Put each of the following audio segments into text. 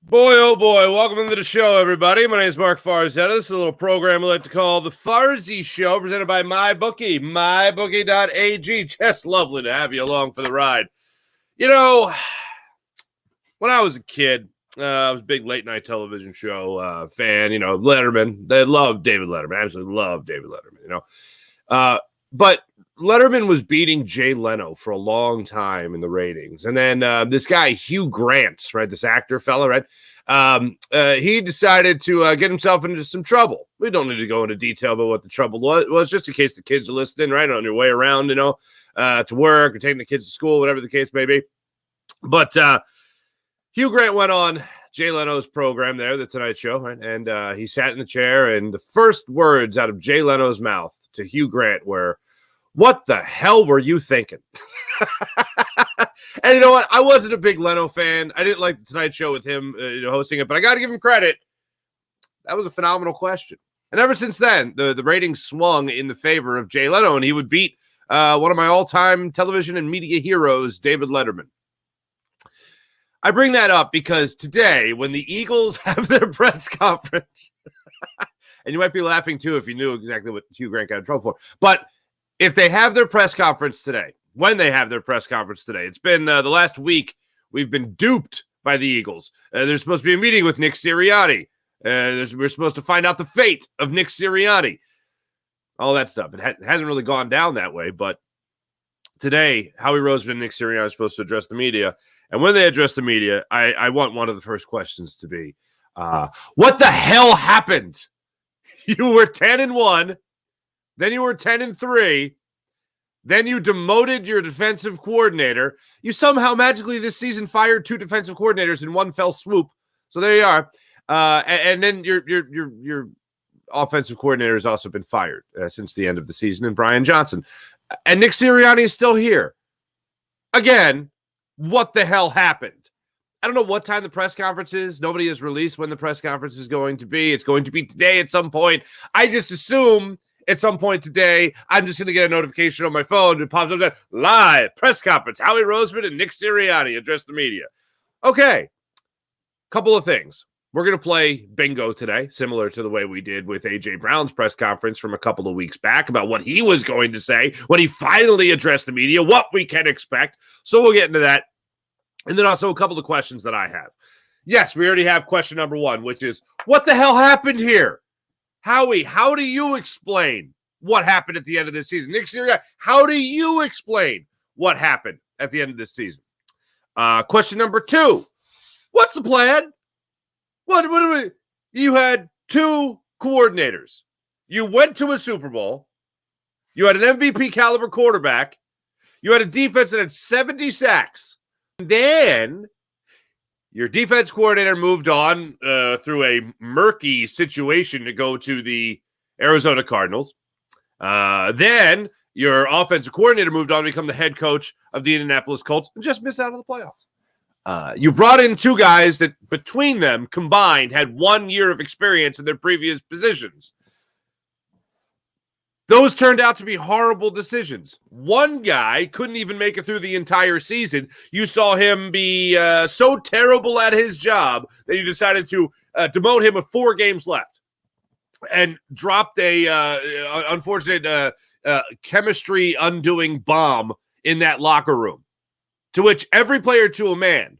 Boy, oh boy, welcome to the show, everybody. My name is Mark Farzetta. This is a little program we like to call the Farzy Show, presented by MyBookie, mybookie.ag. Just lovely to have you along for the ride. You know, when I was a kid, I was a big late-night television show fan. You know, Letterman. They loved David Letterman. I absolutely loved David Letterman, you know. But Letterman was beating Jay Leno for a long time in the ratings. And then this guy, Hugh Grant, right, this actor fella, right, he decided to get himself into some trouble. We don't need to go into detail about what the trouble was, just in case the kids are listening, right, on your way around, you know, to work or taking the kids to school, whatever the case may be. But Hugh Grant went on Jay Leno's program there, The Tonight Show, right, and he sat in the chair, and the first words out of Jay Leno's mouth to Hugh Grant were, "What the hell were you thinking?" And you know what? I wasn't a big Leno fan. I didn't like the Tonight Show with him hosting it, but I got to give him credit. That was a phenomenal question. And ever since then, the ratings swung in the favor of Jay Leno, and he would beat one of my all-time television and media heroes, David Letterman. I bring that up because today, when the Eagles have their press conference, and you might be laughing too if you knew exactly what Hugh Grant got in trouble for, but if they have their press conference today, when they have their press conference today, it's been the last week we've been duped by the Eagles. There's supposed to be a meeting with Nick Sirianni. We're supposed to find out the fate of Nick Sirianni. All that stuff. It hasn't really gone down that way, but today, Howie Roseman and Nick Sirianni are supposed to address the media. And when they address the media, I want one of the first questions to be, what the hell happened? You were 10-1. Then you were 10-3. Then you demoted your defensive coordinator. You somehow magically this season fired 2 defensive coordinators in one fell swoop. So there you are. And then your offensive coordinator has also been fired since the end of the season, and Brian Johnson. And Nick Sirianni is still here. Again, what the hell happened? I don't know what time the press conference is. Nobody has released when the press conference is going to be. It's going to be today at some point. I just assume at some point today, I'm just going to get a notification on my phone. It pops up there, live press conference. Howie Roseman and Nick Sirianni address the media. Okay, couple of things. We're going to play bingo today, similar to the way we did with A.J. Brown's press conference from a couple of weeks back about what he was going to say when he finally addressed the media, what we can expect. So we'll get into that. And then also a couple of questions that I have. Yes, we already have question number 1, which is, what the hell happened here? Howie, how do you explain what happened at the end of this season? Nick Sirianni, how do you explain what happened at the end of this season? Question number 2, what's the plan? What you had 2 coordinators. You went to a Super Bowl. You had an MVP caliber quarterback. You had a defense that had 70 sacks. And then your defense coordinator moved on through a murky situation to go to the Arizona Cardinals. Then your offensive coordinator moved on to become the head coach of the Indianapolis Colts and just missed out on the playoffs. You brought in 2 guys that between them combined had 1 year of experience in their previous positions. Those turned out to be horrible decisions. One guy couldn't even make it through the entire season. You saw him be so terrible at his job that you decided to demote him with 4 games left and dropped a unfortunate chemistry undoing bomb in that locker room, to which every player to a man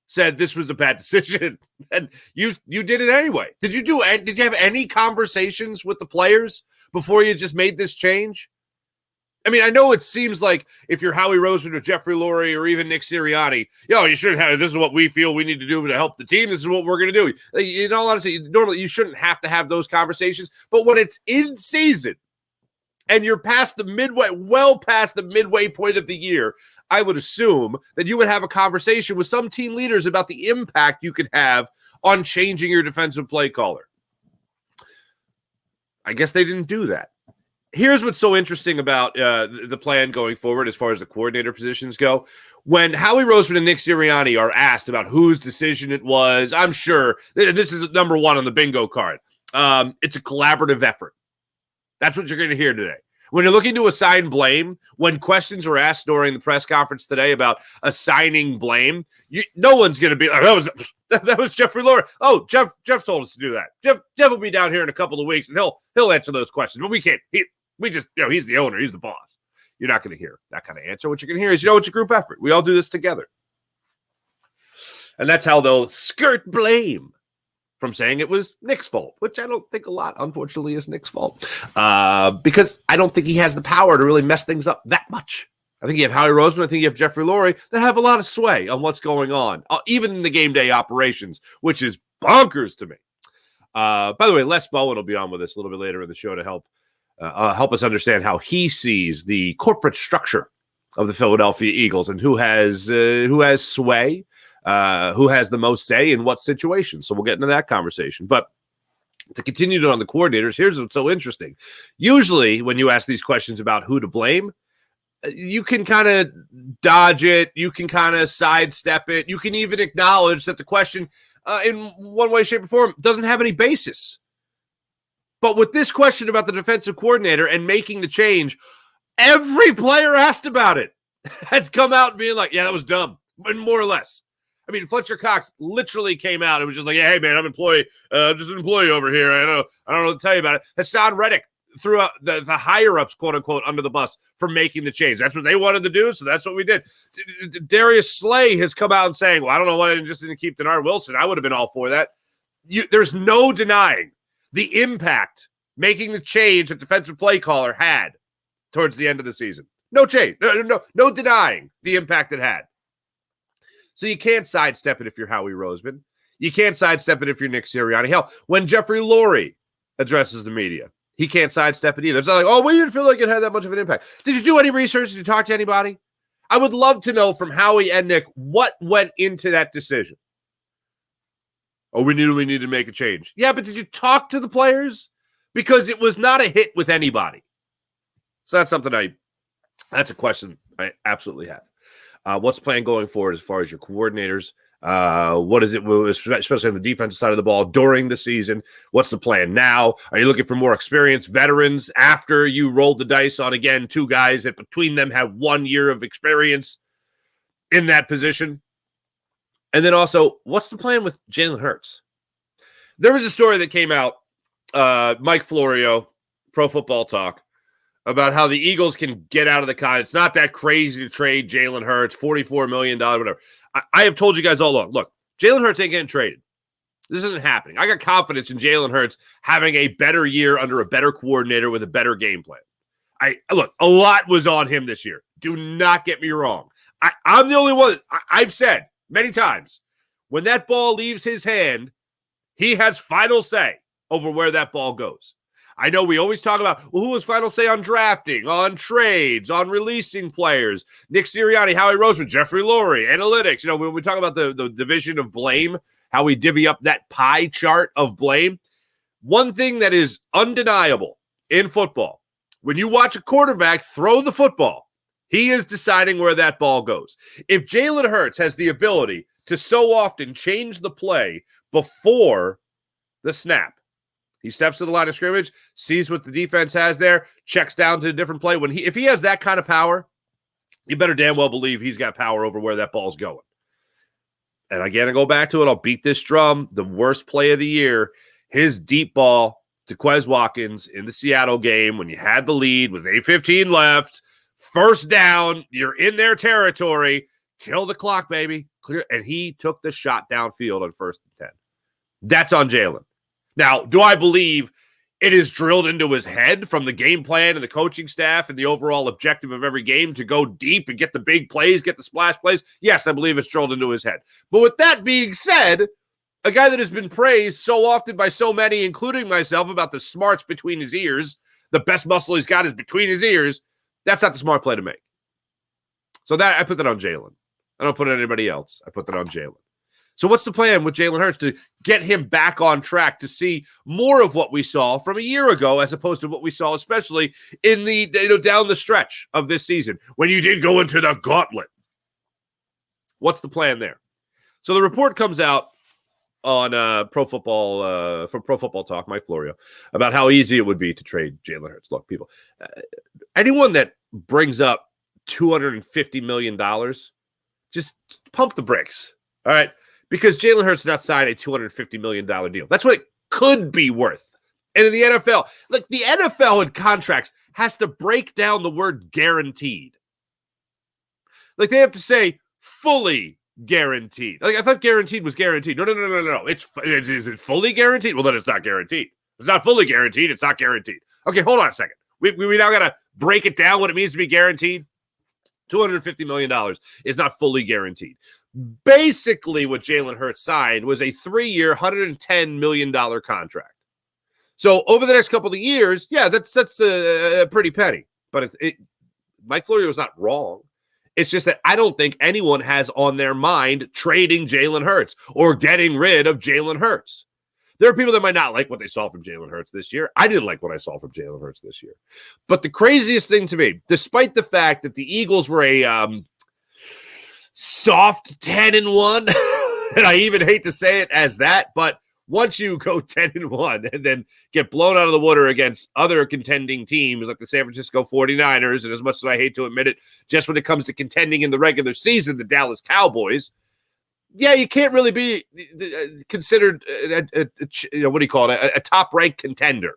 said this was a bad decision, and you did it anyway. Did you have any conversations with the players before you just made this change? I mean, I know it seems like if you're Howie Roseman or Jeffrey Lurie or even Nick Sirianni, you shouldn't have, this is what we feel we need to do to help the team. This is what we're going to do. In all honesty, normally you shouldn't have to have those conversations, but when it's in season and you're past the midway, well past the midway point of the year, I would assume that you would have a conversation with some team leaders about the impact you could have on changing your defensive play caller. I guess they didn't do that. Here's what's so interesting about the plan going forward as far as the coordinator positions go. When Howie Roseman and Nick Sirianni are asked about whose decision it was, I'm sure this is number 1 on the bingo card. It's a collaborative effort. That's what you're going to hear today. When you're looking to assign blame, when questions are asked during the press conference today about assigning blame, no one's going to be like, That was Jeffrey Lurie. Oh, Jeff told us to do that. Jeff will be down here in a couple of weeks, and he'll answer those questions. But we can't. We just, he's the owner. He's the boss. You're not going to hear that kind of answer. What you're going to hear is, it's a group effort. We all do this together. And that's how they'll skirt blame from saying it was Nick's fault, which I don't think a lot, unfortunately, is Nick's fault. Because I don't think he has the power to really mess things up that much. I think you have Howie Roseman. I think you have Jeffrey Lurie that have a lot of sway on what's going on, even in the game day operations, which is bonkers to me. By the way, Les Bowen will be on with us a little bit later in the show to help us understand how he sees the corporate structure of the Philadelphia Eagles and who has sway, who has the most say in what situation. So we'll get into that conversation. But to continue on the coordinators, here's what's so interesting. Usually when you ask these questions about who to blame, you can kind of dodge it. You can kind of sidestep it. You can even acknowledge that the question in one way, shape, or form doesn't have any basis. But with this question about the defensive coordinator and making the change, every player asked about it has come out and being like, yeah, that was dumb, but more or less. I mean, Fletcher Cox literally came out and was just like, yeah, hey, man, I'm just an employee over here. I don't know what to tell you about it. Hassan Reddick threw out the higher-ups, quote-unquote, under the bus for making the change. That's what they wanted to do, so that's what we did. Darius Slay has come out and saying, well, I don't know why I just didn't keep Denard Wilson. I would have been all for that. There's no denying the impact making the change that defensive play caller had towards the end of the season. No change. No denying the impact it had. So you can't sidestep it if you're Howie Roseman. You can't sidestep it if you're Nick Sirianni. Hell, when Jeffrey Lurie addresses the media, he can't sidestep it either. It's not like, oh, we didn't feel like it had that much of an impact. Did you do any research? Did you talk to anybody? I would love to know from Howie and Nick what went into that decision. Oh, we need to make a change. Yeah, but did you talk to the players? Because it was not a hit with anybody. So that's that's a question I absolutely have. What's the plan going forward as far as your coordinators? What is it, especially on the defensive side of the ball during the season? What's the plan now? Are you looking for more experienced veterans after you rolled the dice on, again, two guys that between them have 1 year of experience in that position? And then also, what's the plan with Jalen Hurts? There was a story that came out, Mike Florio, Pro Football Talk, about how the Eagles can get out of the con. It's not that crazy to trade Jalen Hurts, $44 million, whatever. I have told you guys all along, look, Jalen Hurts ain't getting traded. This isn't happening. I got confidence in Jalen Hurts having a better year under a better coordinator with a better game plan. Look, a lot was on him this year. Do not get me wrong. I'm the only one. I've said many times, when that ball leaves his hand, he has final say over where that ball goes. I know we always talk about, well, who has final say on drafting, on trades, on releasing players? Nick Sirianni, Howie Roseman, Jeffrey Lurie, analytics. When we talk about the division of blame, how we divvy up that pie chart of blame, one thing that is undeniable in football, when you watch a quarterback throw the football, he is deciding where that ball goes. If Jalen Hurts has the ability to so often change the play before the snap, he steps to the line of scrimmage, sees what the defense has there, checks down to a different play. If he has that kind of power, you better damn well believe he's got power over where that ball's going. And again, I go back to it. I'll beat this drum. The worst play of the year, his deep ball to Quez Watkins in the Seattle game when you had the lead with 8:15 left, first down, you're in their territory, kill the clock, baby. Clear. And he took the shot downfield on 1st and 10. That's on Jalen. Now, do I believe it is drilled into his head from the game plan and the coaching staff and the overall objective of every game to go deep and get the big plays, get the splash plays? Yes, I believe it's drilled into his head. But with that being said, a guy that has been praised so often by so many, including myself, about the smarts between his ears, the best muscle he's got is between his ears, that's not the smart play to make. So that I put that on Jalen. I don't put it on anybody else. I put that on Jalen. So what's the plan with Jalen Hurts to get him back on track to see more of what we saw from a year ago as opposed to what we saw, especially in the down the stretch of this season when you did go into the gauntlet? What's the plan there? So the report comes out on Pro Football from Pro Football Talk, Mike Florio, about how easy it would be to trade Jalen Hurts. Look, people, anyone that brings up $250 million, just pump the brakes. All right. because Jalen Hurts not signed a $250 million deal. That's what it could be worth. And in the NFL, like the NFL in contracts has to break down the word guaranteed. Like they have to say fully guaranteed. Like I thought guaranteed was guaranteed. No. Is it fully guaranteed? Well, then it's not guaranteed. It's not fully guaranteed. It's not guaranteed. Okay, hold on a second. We now got to break it down what it means to be guaranteed. $250 million is not fully guaranteed. Basically, what Jalen Hurts signed was a 3-year, $110 million contract. So over the next couple of years, yeah, that's a pretty penny. But Mike Florio was not wrong. It's just that I don't think anyone has on their mind trading Jalen Hurts or getting rid of Jalen Hurts. There are people that might not like what they saw from Jalen Hurts this year. I didn't like what I saw from Jalen Hurts this year. But the craziest thing to me, despite the fact that the Eagles were a soft 10-1, and I even hate to say it as that, but once you go 10-1 and then get blown out of the water against other contending teams like the San Francisco 49ers, and as much as I hate to admit it, just when it comes to contending in the regular season, the Dallas Cowboys, yeah, you can't really be considered a top-ranked contender.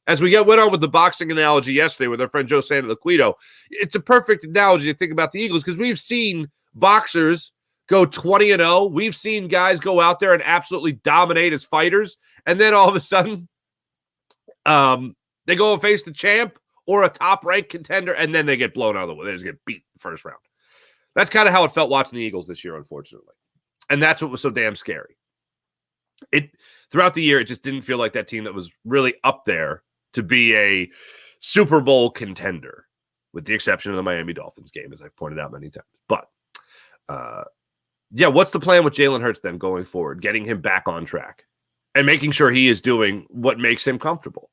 As we went on with the boxing analogy yesterday with our friend Joe Santoliquito, it's a perfect analogy to think about the Eagles because we've seen boxers go 20-0. We've seen guys go out there and absolutely dominate as fighters, and then all of a sudden, they go and face the champ or a top-ranked contender, and then they get blown out of the way. They just get beat in the first round. That's kind of how it felt watching the Eagles this year, unfortunately. And that's what was so damn scary. Throughout the year, it just didn't feel like that team that was really up there to be a Super Bowl contender, with the exception of the Miami Dolphins game, as I've pointed out many times. But, what's the plan with Jalen Hurts then going forward? Getting him back on track and making sure he is doing what makes him comfortable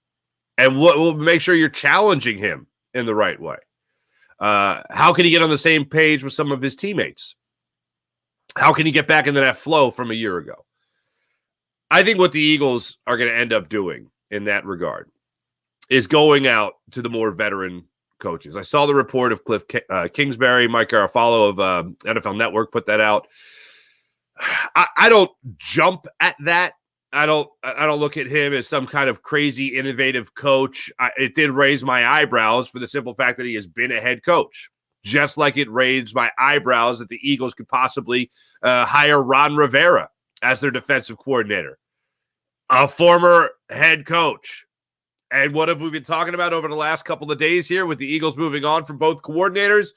and what will make sure you're challenging him in the right way. How can he get on the same page with some of his teammates? How can he get back into that flow from a year ago? I think what the Eagles are going to end up doing in that regard is going out to the more veteran coaches. I saw the report of Cliff Kingsbury, Mike Garafolo of NFL Network put that out. I don't jump at that. I don't look at him as some kind of crazy innovative coach. It did raise my eyebrows for the simple fact that he has been a head coach. Just like it raised my eyebrows that the Eagles could possibly hire Ron Rivera as their defensive coordinator, a former head coach. And what have we been talking about over the last couple of days here with the Eagles moving on from both coordinators?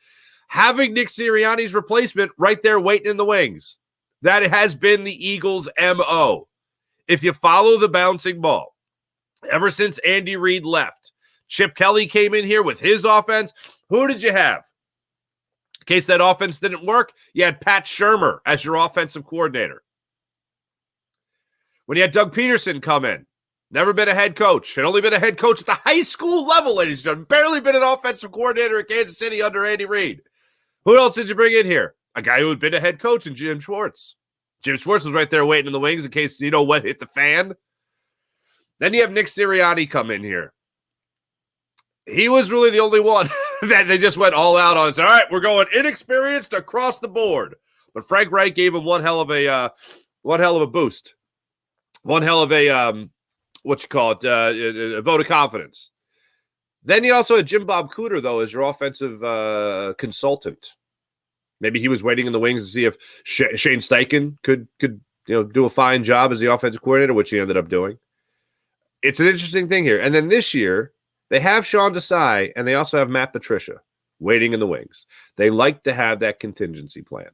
Having Nick Sirianni's replacement right there waiting in the wings. That has been the Eagles' MO. If you follow the bouncing ball, ever since Andy Reid left, Chip Kelly came in here with his offense. Who did you have? In case that offense didn't work, you had Pat Shurmur as your offensive coordinator. When you had Doug Peterson come in, never been a head coach, had only been a head coach at the high school level, ladies and gentlemen, barely been an offensive coordinator at Kansas City under Andy Reid. Who else did you bring in here? A guy who had been a head coach in Jim Schwartz. Jim Schwartz was right there waiting in the wings in case, what hit the fan. Then you have Nick Sirianni come in here. He was really the only one that they just went all out on and said, all right, we're going inexperienced across the board. But Frank Reich gave him one hell of a boost. One hell of a, a vote of confidence. Then you also had Jim Bob Cooter, though, as your offensive consultant. Maybe he was waiting in the wings to see if Shane Steichen could do a fine job as the offensive coordinator, which he ended up doing. It's an interesting thing here. And then this year, they have Sean Desai, and they also have Matt Patricia waiting in the wings. They like to have that contingency plan.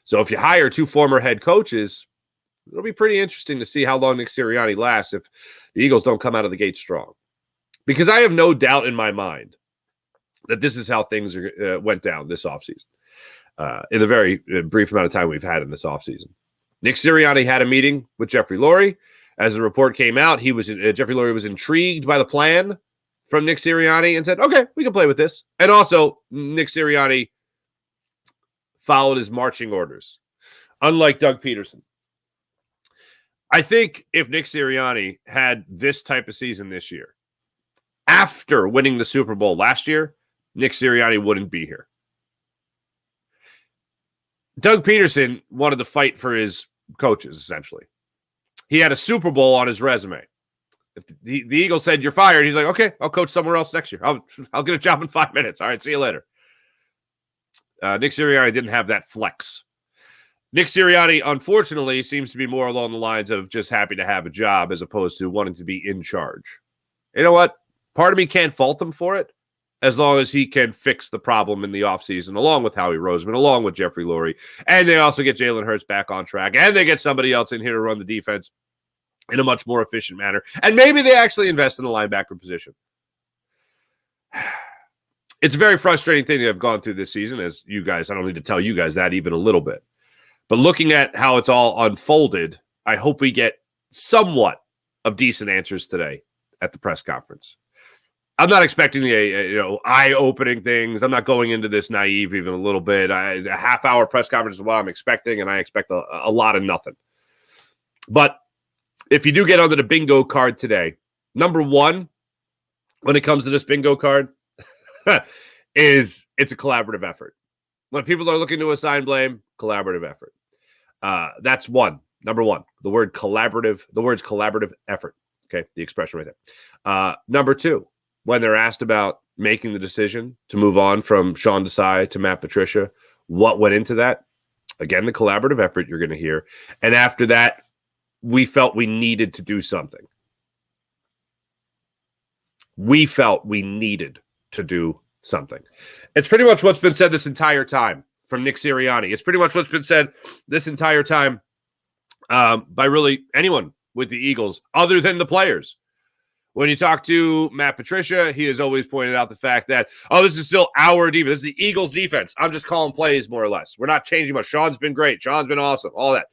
So if you hire two former head coaches, it'll be pretty interesting to see how long Nick Sirianni lasts if the Eagles don't come out of the gate strong. Because I have no doubt in my mind that this is how things went down this offseason. In the very brief amount of time we've had in this offseason. Nick Sirianni had a meeting with Jeffrey Lurie. As the report came out, Jeffrey Lurie was intrigued by the plan from Nick Sirianni and said, okay, we can play with this. And also, Nick Sirianni followed his marching orders, unlike Doug Peterson. I think if Nick Sirianni had this type of season this year, after winning the Super Bowl last year, Nick Sirianni wouldn't be here. Doug Peterson wanted to fight for his coaches, essentially. He had a Super Bowl on his resume. If the Eagles said, you're fired, he's like, okay, I'll coach somewhere else next year. I'll get a job in 5 minutes. All right, see you later. Nick Sirianni didn't have that flex. Nick Sirianni, unfortunately, seems to be more along the lines of just happy to have a job as opposed to wanting to be in charge. You know what? Part of me can't fault him for it as long as he can fix the problem in the offseason, along with Howie Roseman, along with Jeffrey Lurie. And they also get Jalen Hurts back on track, and they get somebody else in here to run the defense in a much more efficient manner. And maybe they actually invest in the linebacker position. It's a very frustrating thing that I've gone through this season, as you guys, I don't need to tell you guys that even a little bit. But looking at how it's all unfolded, I hope we get somewhat of decent answers today at the press conference. I'm not expecting eye-opening things. I'm not going into this naive even a little bit. A half-hour press conference is what I'm expecting, and I expect a lot of nothing. But if you do get onto the bingo card today, number one, when it comes to this bingo card, is it's a collaborative effort. When people are looking to assign blame, collaborative effort. That's one. Number one, the words collaborative effort. Okay, the expression right there. Number two, when they're asked about making the decision to move on from Sean Desai to Matt Patricia, what went into that? Again, the collaborative effort you're going to hear. And after that, we felt we needed to do something. We felt we needed to do something. It's pretty much what's been said this entire time from Nick Sirianni. It's pretty much what's been said this entire time by really anyone with the Eagles other than the players. When you talk to Matt Patricia, he has always pointed out the fact that, this is still our defense. This is the Eagles' defense. I'm just calling plays, more or less. We're not changing much. Sean's been great. Sean's been awesome. All that.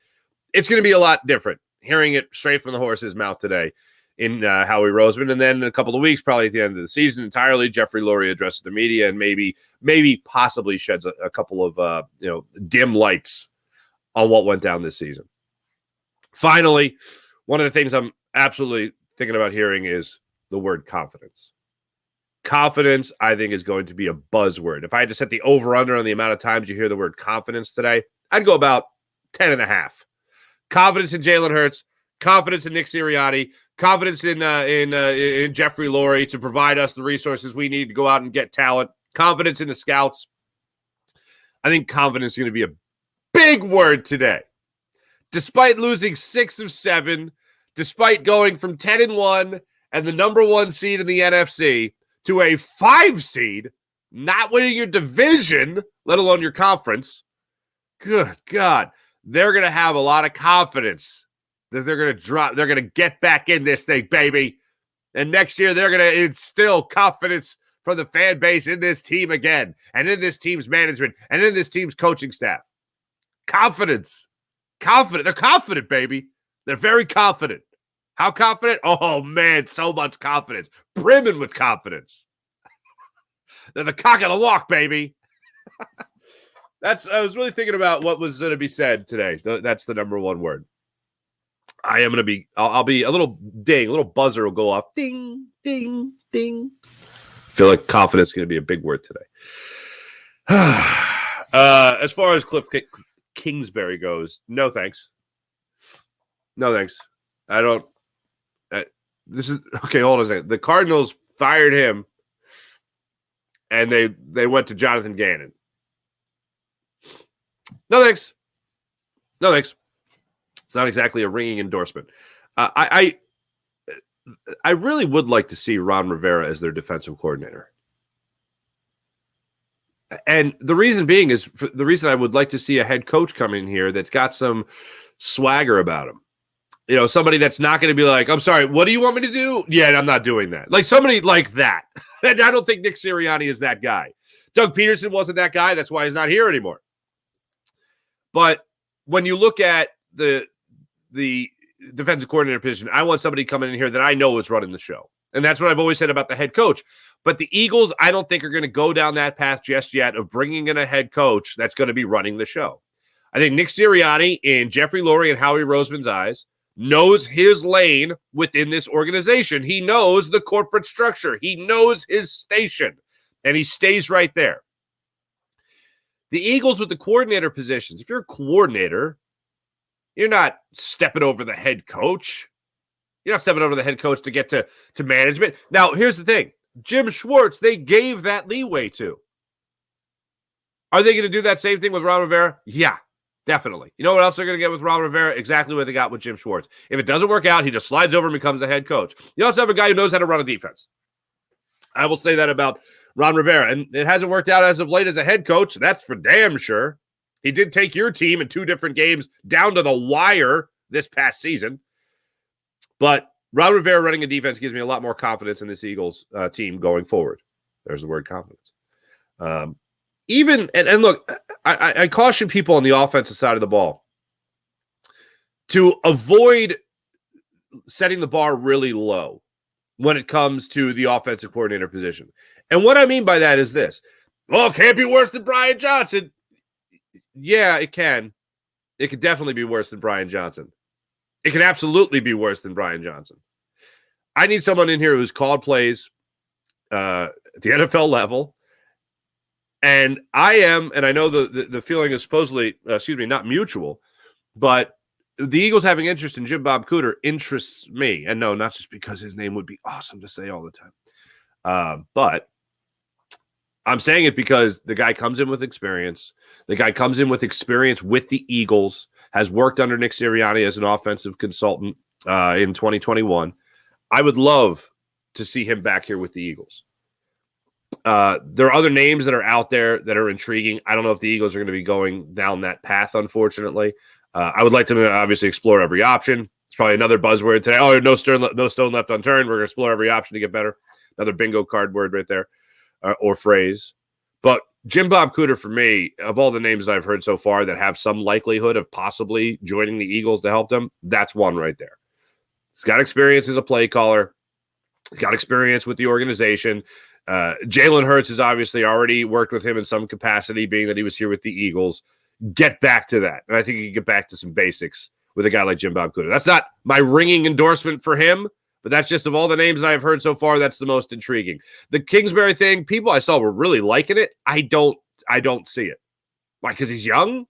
It's going to be a lot different hearing it straight from the horse's mouth today in Howie Roseman. And then in a couple of weeks, probably at the end of the season entirely, Jeffrey Lurie addresses the media and maybe possibly sheds a couple of dim lights on what went down this season. Finally, one of the things I'm absolutely thinking about hearing is the word confidence. Confidence, I think, is going to be a buzzword. If I had to set the over-under on the amount of times you hear the word confidence today, I'd go about 10.5. Confidence in Jalen Hurts, confidence in Nick Sirianni, confidence in Jeffrey Lurie to provide us the resources we need to go out and get talent, confidence in the scouts. I think confidence is going to be a big word today. Despite losing 6 of 7, despite going from 10-1 and the number 1 seed in the NFC to a 5 seed, not winning your division, let alone your conference, good God, they're going to have a lot of confidence that they're going to drop. They're going to get back in this thing, baby. And next year, they're going to instill confidence from the fan base in this team again, and in this team's management, and in this team's coaching staff. Confidence. Confident. They're confident, baby. They're very confident. How confident? Oh, man, so much confidence. Brimming with confidence. They're the cock of the walk, baby. I was really thinking about what was going to be said today. That's the number one word. I'll be a little ding, a little buzzer will go off. Ding, ding, ding. I feel like confidence is going to be a big word today. As far as Cliff Kingsbury goes, no thanks. No thanks. I don't. This is okay. Hold on a second. The Cardinals fired him, and they went to Jonathan Gannon. No thanks. No thanks. It's not exactly a ringing endorsement. I really would like to see Ron Rivera as their defensive coordinator. And the reason being is the reason I would like to see a head coach come in here that's got some swagger about him. You know, somebody that's not going to be like, I'm sorry, what do you want me to do? Yeah, I'm not doing that. Like somebody like that. And I don't think Nick Sirianni is that guy. Doug Peterson wasn't that guy. That's why he's not here anymore. But when you look at the defensive coordinator position, I want somebody coming in here that I know is running the show. And that's what I've always said about the head coach. But the Eagles, I don't think are going to go down that path just yet of bringing in a head coach that's going to be running the show. I think Nick Sirianni, in Jeffrey Lurie and Howie Roseman's eyes, knows his lane within this organization. He knows the corporate structure. He knows his station, and he stays right there. The Eagles with the coordinator positions, if you're a coordinator, you're not stepping over the head coach. You're not stepping over the head coach to get to management. Now, here's the thing. Jim Schwartz, they gave that leeway to. Are they going to do that same thing with Ron Rivera? Yeah, definitely. You know what else they're going to get with Ron Rivera? Exactly what they got with Jim Schwartz. If it doesn't work out, he just slides over and becomes the head coach. You also have a guy who knows how to run a defense. I will say that about Ron Rivera. And it hasn't worked out as of late as a head coach. That's for damn sure. He did take your team in 2 different games down to the wire this past season. But Ron Rivera running a defense gives me a lot more confidence in this Eagles team going forward. There's the word confidence. And look, I caution people on the offensive side of the ball to avoid setting the bar really low when it comes to the offensive coordinator position. And what I mean by that is this. Oh, it can't be worse than Brian Johnson. Yeah, it can. It could definitely be worse than Brian Johnson. It can absolutely be worse than Brian Johnson. I need someone in here who's called plays at the NFL level. And I know the feeling is supposedly, not mutual, but the Eagles having interest in Jim Bob Cooter interests me. And no, not just because his name would be awesome to say all the time. But I'm saying it because the guy comes in with experience. The guy comes in with experience with the Eagles, has worked under Nick Sirianni as an offensive consultant in 2021. I would love to see him back here with the Eagles. There are other names that are out there that are intriguing. I don't know if the Eagles are going to be going down that path, unfortunately. I would like to obviously explore every option. It's probably another buzzword today. Oh, no stone left unturned. We're going to explore every option to get better. Another bingo card word right there, or phrase. But Jim Bob Cooter, for me, of all the names I've heard so far that have some likelihood of possibly joining the Eagles to help them, that's one right there. He's got experience as a play caller. He's got experience with the organization. Jalen Hurts has obviously already worked with him in some capacity, being that he was here with the Eagles. Get back to that. And I think you can get back to some basics with a guy like Jim Bob Cooter. That's not my ringing endorsement for him, but that's just of all the names that I've heard so far, that's the most intriguing. The Kingsbury thing, people I saw were really liking it. I don't see it. Why? Because he's young?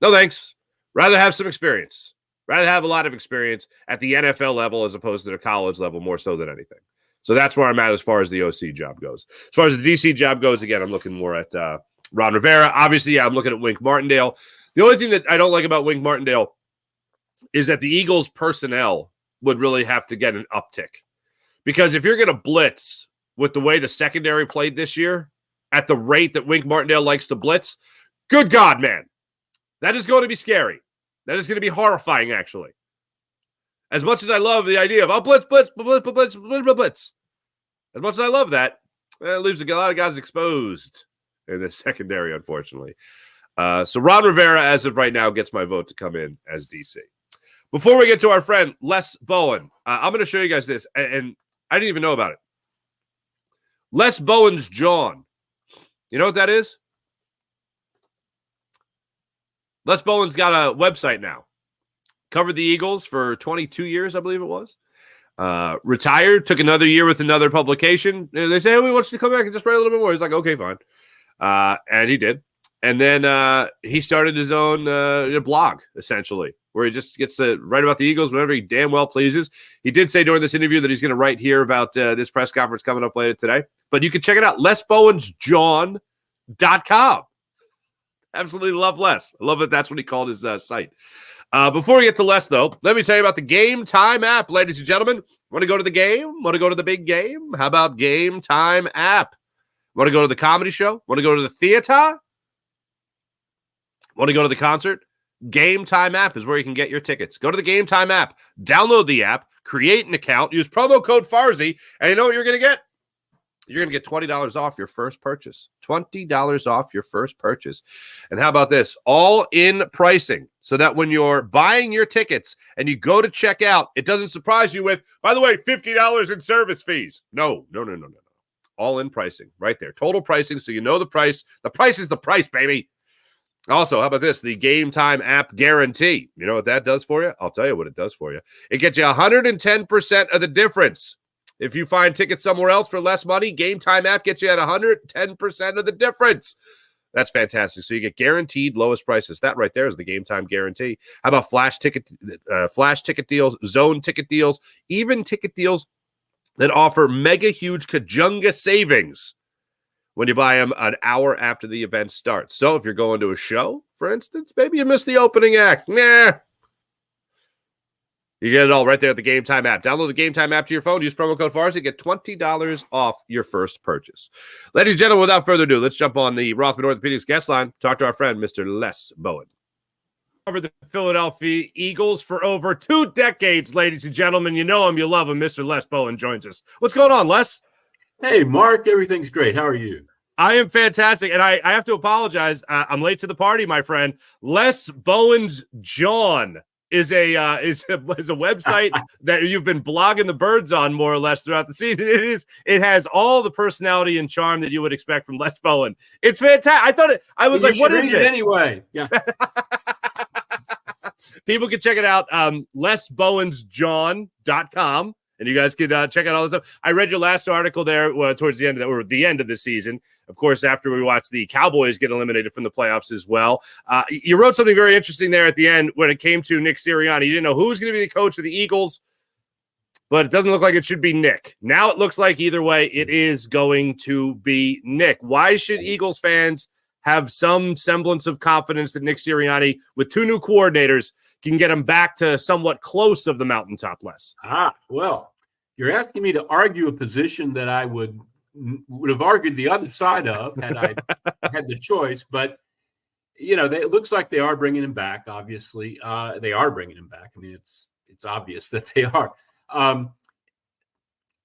No, thanks. Rather have some experience. Rather have a lot of experience at the NFL level as opposed to the college level, more so than anything. So that's where I'm at as far as the OC job goes. As far as the DC job goes, again, I'm looking more at Ron Rivera. Obviously, yeah, I'm looking at Wink Martindale. The only thing that I don't like about Wink Martindale is that the Eagles personnel would really have to get an uptick. Because if you're going to blitz with the way the secondary played this year, at the rate that Wink Martindale likes to blitz, good God, man. That is going to be scary. That is going to be horrifying, actually. As much as I love the idea of, blitz. As much as I love that, it leaves a lot of guys exposed in the secondary, unfortunately. So Ron Rivera, as of right now, gets my vote to come in as DC. Before we get to our friend Les Bowen, I'm going to show you guys this, and I didn't even know about it. Les Bowen's John. You know what that is? Les Bowen's got a website now. Covered the Eagles for 22 years, I believe it was. Retired, took another year with another publication. And they say, hey, we want you to come back and just write a little bit more. He's like, okay, fine. And he did. And then he started his own blog, essentially, where he just gets to write about the Eagles whenever he damn well pleases. He did say during this interview that he's going to write here about this press conference coming up later today. But you can check it out, lesbowensjohn.com. Absolutely love Les. I love that that's what he called his site. Before we get to Les, though, let me tell you about the Game Time app, ladies and gentlemen. Want to go to the game? Want to go to the big game? How about Game Time app? Want to go to the comedy show? Want to go to the theater? Want to go to the concert? Game Time app is where you can get your tickets. Go to the Game Time app, download the app, create an account, use promo code Farzy, and you know what you're going to get? You're going to get $20 off your first purchase. $20 off your first purchase. And how about this? All in pricing, so that when you're buying your tickets and you go to check out, it doesn't surprise you with, by the way, $50 in service fees. No. All in pricing right there. Total pricing, so you know the price. The price is the price, baby. Also, how about this? The Game Time app guarantee. You know what that does for you? I'll tell you what it does for you. It gets you 110% of the difference. If you find tickets somewhere else for less money, Game Time app gets you at 110% of the difference. That's fantastic. So you get guaranteed lowest prices. That right there is the Game Time guarantee. How about flash ticket deals, zone ticket deals, even ticket deals that offer mega huge Kajunga savings when you buy them an hour after the event starts. So if you're going to a show, for instance, maybe you missed the opening act. Nah. You get it all right there at the Game Time app. Download the Game Time app to your phone. Use promo code Varsity. Get $20 off your first purchase. Ladies and gentlemen, without further ado, let's jump on the Rothman Orthopedics guest line. Talk to our friend, Mr. Les Bowen. Covered the Philadelphia Eagles for over 2 decades, ladies and gentlemen. You know him, you love him. Mr. Les Bowen joins us. What's going on, Les? Hey, Mark. Everything's great. How are you? I am fantastic, and I have to apologize. I'm late to the party, my friend. Les Bowen's John is a website that you've been blogging the birds on more or less throughout the season. It has all the personality and charm that you would expect from Les Bowen. It's fantastic. I was like, what is this? Anyway, yeah. People can check it out. LesBowensJohn.com. And you guys can check out all this stuff. I read your last article there towards the end of the end of the season. Of course, after we watched the Cowboys get eliminated from the playoffs as well. You wrote something very interesting there at the end when it came to Nick Sirianni. You didn't know who was going to be the coach of the Eagles, but it doesn't look like it should be Nick. Now it looks like either way it is going to be Nick. Why should Eagles fans have some semblance of confidence that Nick Sirianni, with 2 new coordinators, can get them back to somewhat close of the mountaintop, Les? Well, you're asking me to argue a position that I would have argued the other side of had I had the choice. But, it looks like they are bringing him back, obviously. They are bringing him back. I mean, it's obvious that they are.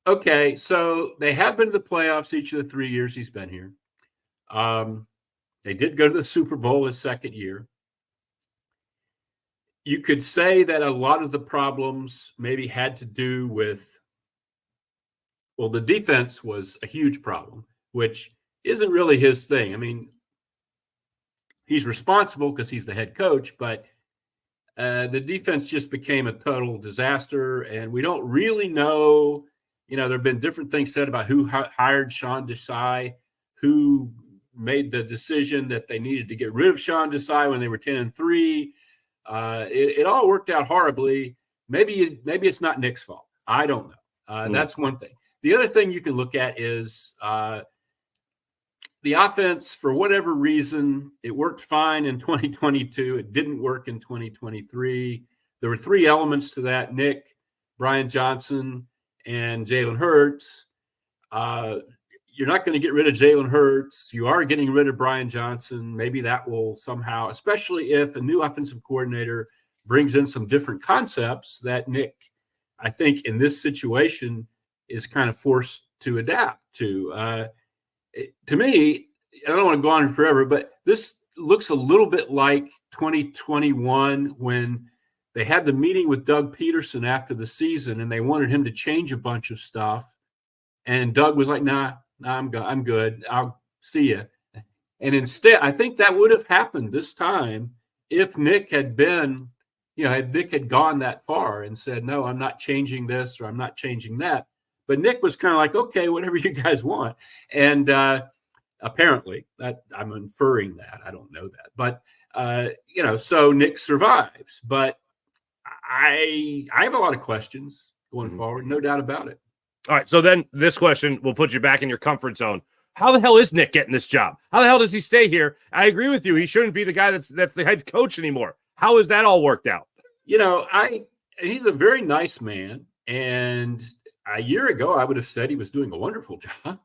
Okay, so they have been to the playoffs each of the 3 years he's been here. They did go to the Super Bowl his second year. You could say that a lot of the problems maybe had to do with, well, the defense was a huge problem, which isn't really his thing. I mean, he's responsible because he's the head coach, but the defense just became a total disaster, and we don't really know. There have been different things said about who hired Sean Desai, who made the decision that they needed to get rid of Sean Desai when they were 10-3. It all worked out horribly. Maybe it's not Nick's fault. I don't know. That's one thing. The other thing you can look at is the offense, for whatever reason, it worked fine in 2022. It didn't work in 2023. There were 3 elements to that: Nick, Brian Johnson, and Jalen Hurts. You're not going to get rid of Jalen Hurts. You are getting rid of Brian Johnson. Maybe that will somehow, especially if a new offensive coordinator brings in some different concepts that Nick, I think, in this situation is kind of forced to adapt to. To me, I don't want to go on forever, but this looks a little bit like 2021 when they had the meeting with Doug Peterson after the season and they wanted him to change a bunch of stuff. And Doug was like, nah, I'm good. I'll see you. And instead, I think that would have happened this time if Nick had been, Nick had gone that far and said, no, I'm not changing this or I'm not changing that. But Nick was kind of like, okay, whatever you guys want. And apparently, that I'm inferring that. I don't know that. But, so Nick survives. But I have a lot of questions going forward, no doubt about it. All right, so then this question will put you back in your comfort zone. How the hell is Nick getting this job? How the hell does he stay here? I agree with you. He shouldn't be the guy that's the head coach anymore. How has that all worked out? He's a very nice man. And a year ago, I would have said he was doing a wonderful job.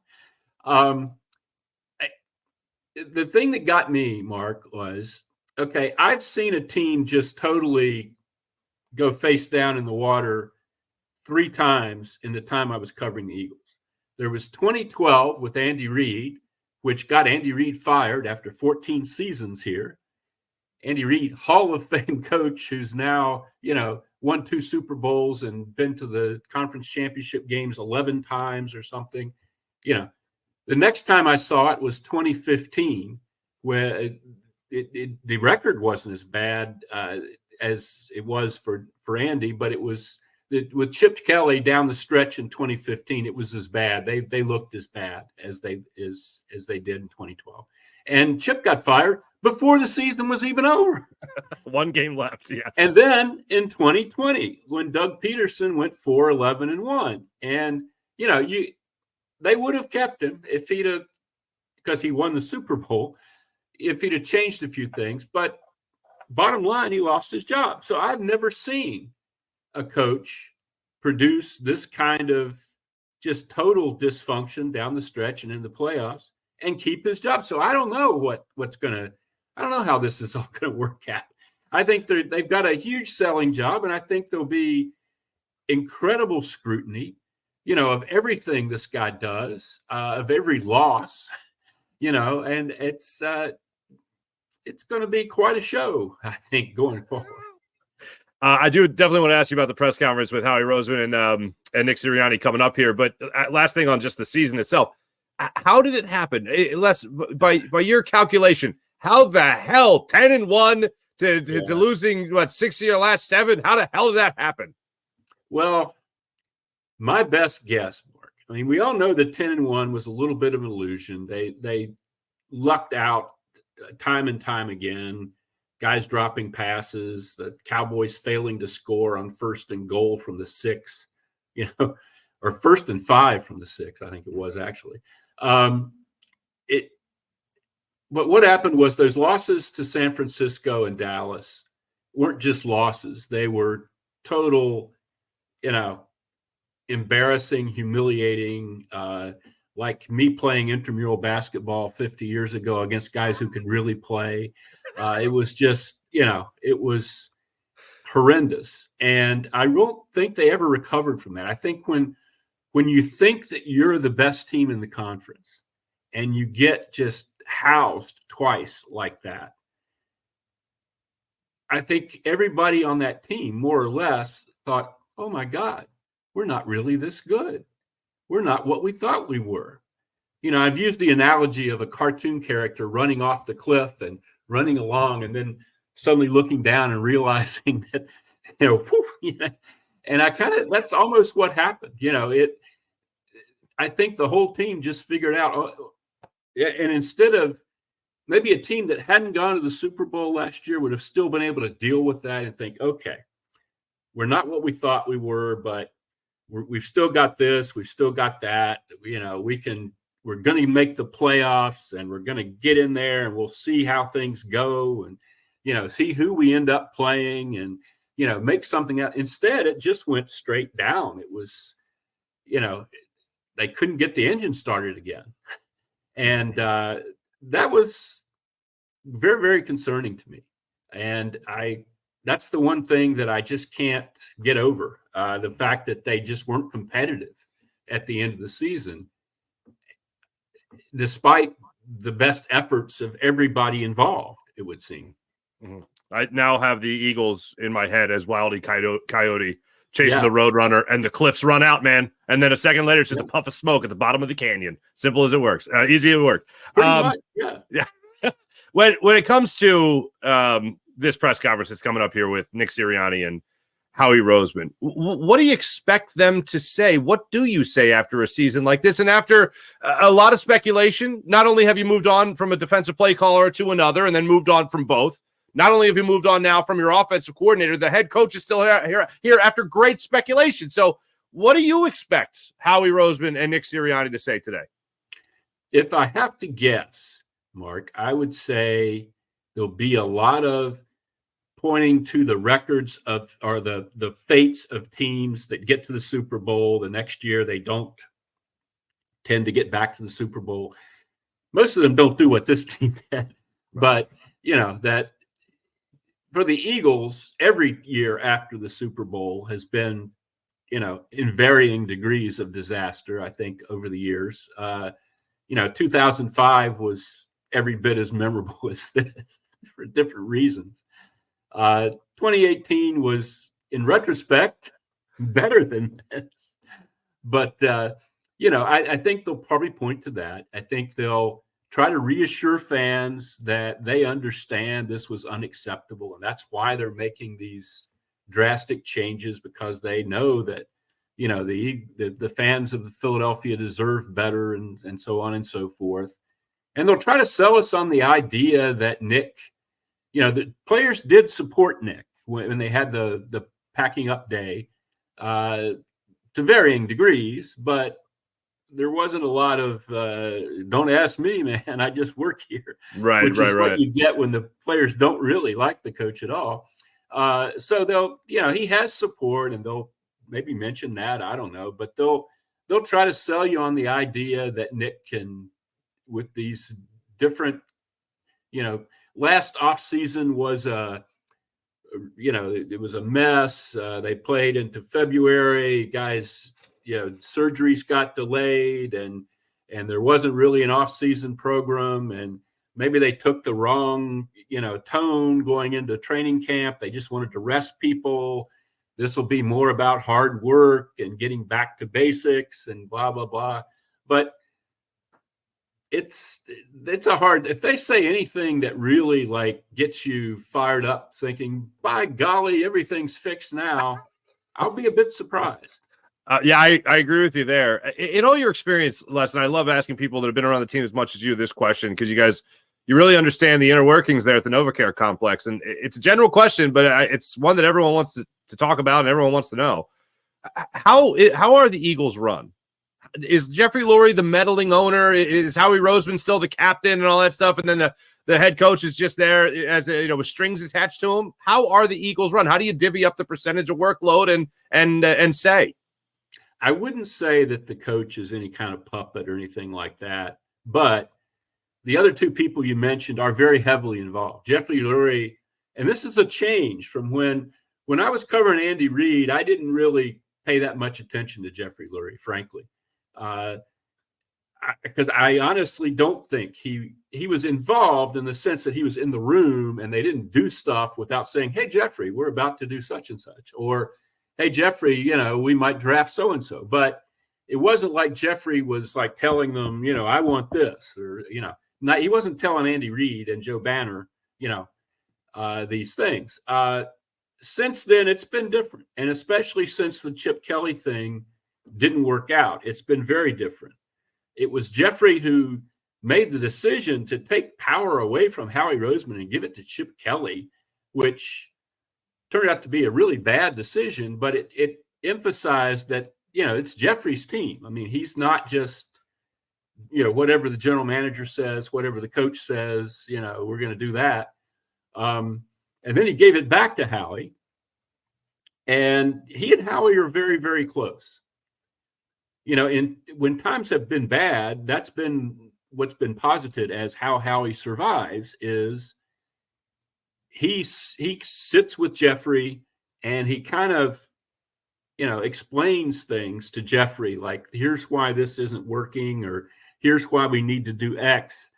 The thing that got me, Mark, was, okay, I've seen a team just totally go face down in the water 3 times in the time I was covering the Eagles. There was 2012 with Andy Reid, which got Andy Reid fired after 14 seasons here. Andy Reid, Hall of Fame coach, who's now, won 2 Super Bowls and been to the conference championship games 11 times or something. The next time I saw it was 2015, where the record wasn't as bad as it was for Andy, but it was with Chip Kelly down the stretch in 2015. It was as bad. They looked as bad as they did in 2012. And Chip got fired before the season was even over. One game left, yes. And then in 2020, when Doug Peterson went 4-11-1, and they would have kept him if he'd have, because he won the Super Bowl, if he'd have changed a few things. But bottom line, he lost his job. So I've never seen a coach produce this kind of just total dysfunction down the stretch and in the playoffs and keep his job. So I don't know I don't know how this is all going to work out. I think they've got a huge selling job, and I think there'll be incredible scrutiny, of everything this guy does, of every loss, and it's going to be quite a show, I think, going forward. I do definitely want to ask you about the press conference with Howie Roseman and Nick Sirianni coming up here. But last thing on just the season itself, how did it happen? By your calculation, how the hell 10-1 to losing 6 of your last 7? How the hell did that happen? Well, my best guess, Mark. I mean, we all know that 10-1 was a little bit of an illusion. They lucked out time and time again. Guys dropping passes, the Cowboys failing to score on 1st and goal from the 6, or 1st and 5 from the 6, I think it was actually. But what happened was those losses to San Francisco and Dallas weren't just losses. They were total, embarrassing, humiliating, like me playing intramural basketball 50 years ago against guys who could really play. It was just, it was horrendous. And I don't think they ever recovered from that. I think when you think that you're the best team in the conference and you get just housed twice like that, I think everybody on that team more or less thought, oh my God, we're not really this good. We're not what we thought we were. I've used the analogy of a cartoon character running off the cliff and running along and then suddenly looking down and realizing that, and that's almost what happened. I think the whole team just figured out, and instead of maybe a team that hadn't gone to the Super Bowl last year would have still been able to deal with that and think, okay, we're not what we thought we were, but we've still got this, we've still got that, we're going to make the playoffs and we're going to get in there and we'll see how things go and, see who we end up playing and, make something out. Instead, it just went straight down. It was, they couldn't get the engine started again. And that was very, very concerning to me. And that's the one thing that I just can't get over, the fact that they just weren't competitive at the end of the season, despite the best efforts of everybody involved, it would seem. Mm-hmm. I now have the Eagles in my head as Wildy Coyote chasing the Roadrunner, and the cliffs run out, man. And then a second later, it's just a puff of smoke at the bottom of the canyon. Simple as it works. Easy to work. Pretty much, yeah. When it comes to this press conference that's coming up here with Nick Sirianni and Howie Roseman, what do you expect them to say? What do you say after a season like this? And after a lot of speculation, not only have you moved on from a defensive play caller to another and then moved on from both, not only have you moved on now from your offensive coordinator, the head coach is still here after great speculation. So what do you expect Howie Roseman and Nick Sirianni to say today? If I have to guess, Mark, I would say there'll be a lot of pointing to the records of, or the fates of teams that get to the Super Bowl. The next year, they don't tend to get back to the Super Bowl. Most of them don't do what this team did. But, that for the Eagles, every year after the Super Bowl has been, in varying degrees of disaster, I think, over the years. 2005 was every bit as memorable as this for different reasons. 2018 was, in retrospect, better than this. But, I think they'll probably point to that. I think they'll try to reassure fans that they understand this was unacceptable. And that's why they're making these drastic changes, because they know that, the fans of Philadelphia deserve better and so on and so forth. And they'll try to sell us on the idea that Nick, the players did support Nick when they had the packing up day to varying degrees, but there wasn't a lot of don't ask me, man, I just work here. Right, which is right. what you get when the players don't really like the coach at all. So they'll, he has support, and they'll maybe mention that, I don't know, but they'll try to sell you on the idea that Nick can, with these different, last offseason was it was a mess. They played into February, guys, surgeries got delayed, and there wasn't really an off-season program, and maybe they took the wrong, tone going into training camp. They just wanted to rest people. This will be more about hard work and getting back to basics and blah, blah, blah. But it's a hard, if they say anything that really like gets you fired up thinking, by golly, everything's fixed now, I'll be a bit surprised. Yeah, I agree with you there. In all your experience, Les, and I love asking people that have been around the team as much as you this question, because you really understand the inner workings there at the NovaCare complex. And it's a general question, but it's one that everyone wants to talk about and everyone wants to know. How are the Eagles run? Is Jeffrey Lurie the meddling owner? Is Howie Roseman still the captain and all that stuff? And then the head coach is just there as with strings attached to him. How are the Eagles run? How do you divvy up the percentage of workload and say? I wouldn't say that the coach is any kind of puppet or anything like that, but the other two people you mentioned are very heavily involved. Jeffrey Lurie, and this is a change from when I was covering Andy Reid. I didn't really pay that much attention to Jeffrey Lurie, frankly. Because I honestly don't think he was involved in the sense that he was in the room and they didn't do stuff without saying, hey, Jeffrey, we're about to do such and such. Or, hey, Jeffrey, we might draft so-and-so. But it wasn't like Jeffrey was like telling them, I want this, or, he wasn't telling Andy Reid and Joe Banner, these things. Since then, it's been different. And especially since the Chip Kelly thing didn't work out, it's been very different. It was Jeffrey who made the decision to take power away from Howie Roseman and give it to Chip Kelly, which turned out to be a really bad decision, but it emphasized that, it's Jeffrey's team. I mean, he's not just, whatever the general manager says, whatever the coach says, we're going to do that. And then he gave it back to Howie, and he and Howie are very, very close. When times have been bad, that's been what's been posited as how Howie survives is he sits with Jeffrey and he kind of, explains things to Jeffrey, like, here's why this isn't working, or here's why we need to do X.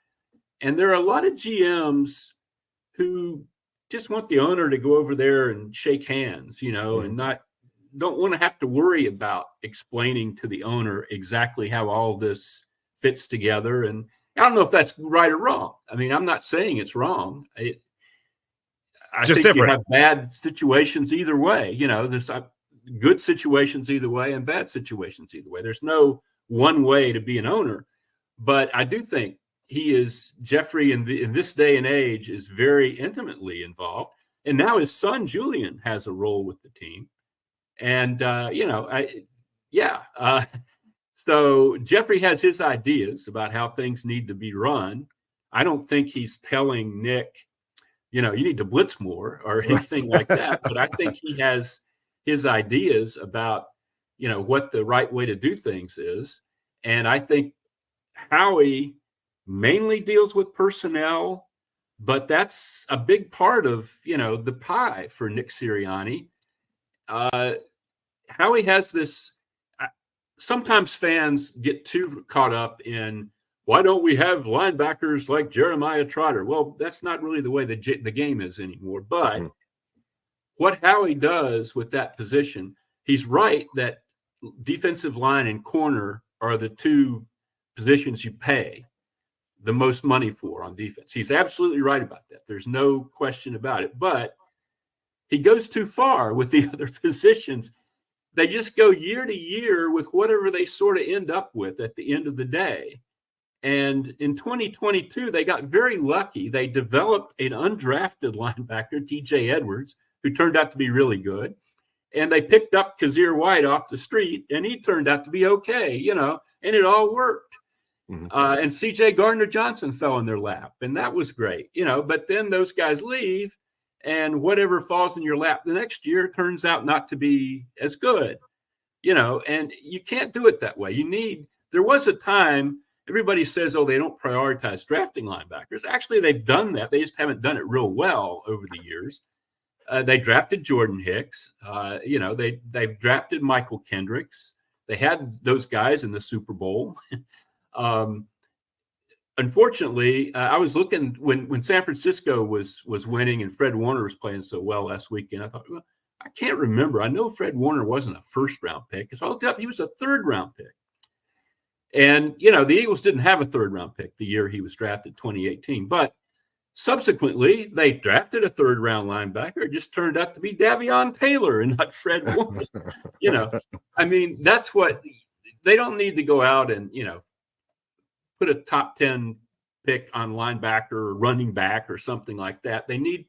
And there are a lot of GMs who just want the owner to go over there and shake hands, and don't want to have to worry about explaining to the owner exactly how all this fits together. And I don't know if that's right or wrong. I mean, I'm not saying it's wrong. I just think different. You have bad situations either way. There's good situations either way and bad situations either way. There's no one way to be an owner. But I do think Jeffrey in this day and age is very intimately involved. And now his son, Julian, has a role with the team. And, so Jeffrey has his ideas about how things need to be run. I don't think he's telling Nick, you need to blitz more or anything like that. But I think he has his ideas about, what the right way to do things is. And I think Howie mainly deals with personnel, but that's a big part of, the pie for Nick Sirianni. Howie has this, sometimes fans get too caught up in, why don't we have linebackers like Jeremiah Trotter? Well, that's not really the way the game is anymore. But what Howie does with that position, he's right that defensive line and corner are the two positions you pay the most money for on defense. He's absolutely right about that. There's no question about it. But he goes too far with the other positions. They just go year to year with whatever they sort of end up with at the end of the day. And in 2022, they got very lucky. They developed an undrafted linebacker, TJ Edwards, who turned out to be really good. And they picked up Kazir White off the street, and he turned out to be okay, and it all worked. Mm-hmm. And CJ Gardner-Johnson fell in their lap, and that was great, but then those guys leave, and whatever falls in your lap the next year turns out not to be as good, and you can't do it that way. There was a time everybody says, oh, they don't prioritize drafting linebackers. Actually, they've done that. They just haven't done it real well over the years. They drafted Jordan Hicks. They've drafted Michael Kendricks. They had those guys in the Super Bowl. Unfortunately, I was looking when San Francisco was winning and Fred Warner was playing so well last weekend. I thought, well, I can't remember. I know Fred Warner wasn't a first-round pick. So I looked up, he was a third-round pick. And, the Eagles didn't have a third-round pick the year he was drafted, 2018. But subsequently, they drafted a third-round linebacker. It just turned out to be Davion Taylor and not Fred Warner. That's what – they don't need to go out and, put a top 10 pick on linebacker or running back or something like that. They need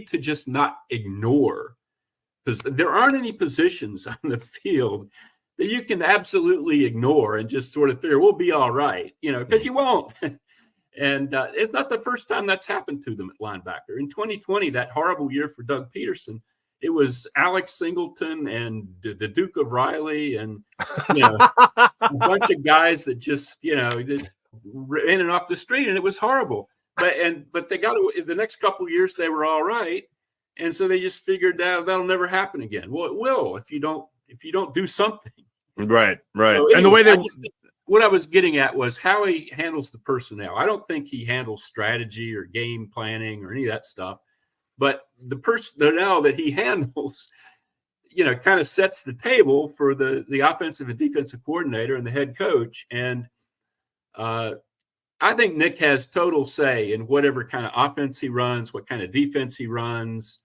to just not ignore, because there aren't any positions on the field that you can absolutely ignore and just sort of figure we'll be all right, because you won't. And it's not the first time that's happened to them at linebacker. In 2020, that horrible year for Doug Peterson, it was Alex Singleton and the Duke of Riley and a bunch of guys that just that in and off the street, and it was horrible. But they got the next couple of years they were all right, and so they just figured that'll never happen again. Well, it will if you don't do something. Right. So anyway, and the way what I was getting at was how he handles the personnel. I don't think he handles strategy or game planning or any of that stuff. But the personnel that he handles, kind of sets the table for the offensive and defensive coordinator and the head coach. And I think Nick has total say in whatever kind of offense he runs, what kind of defense he runs,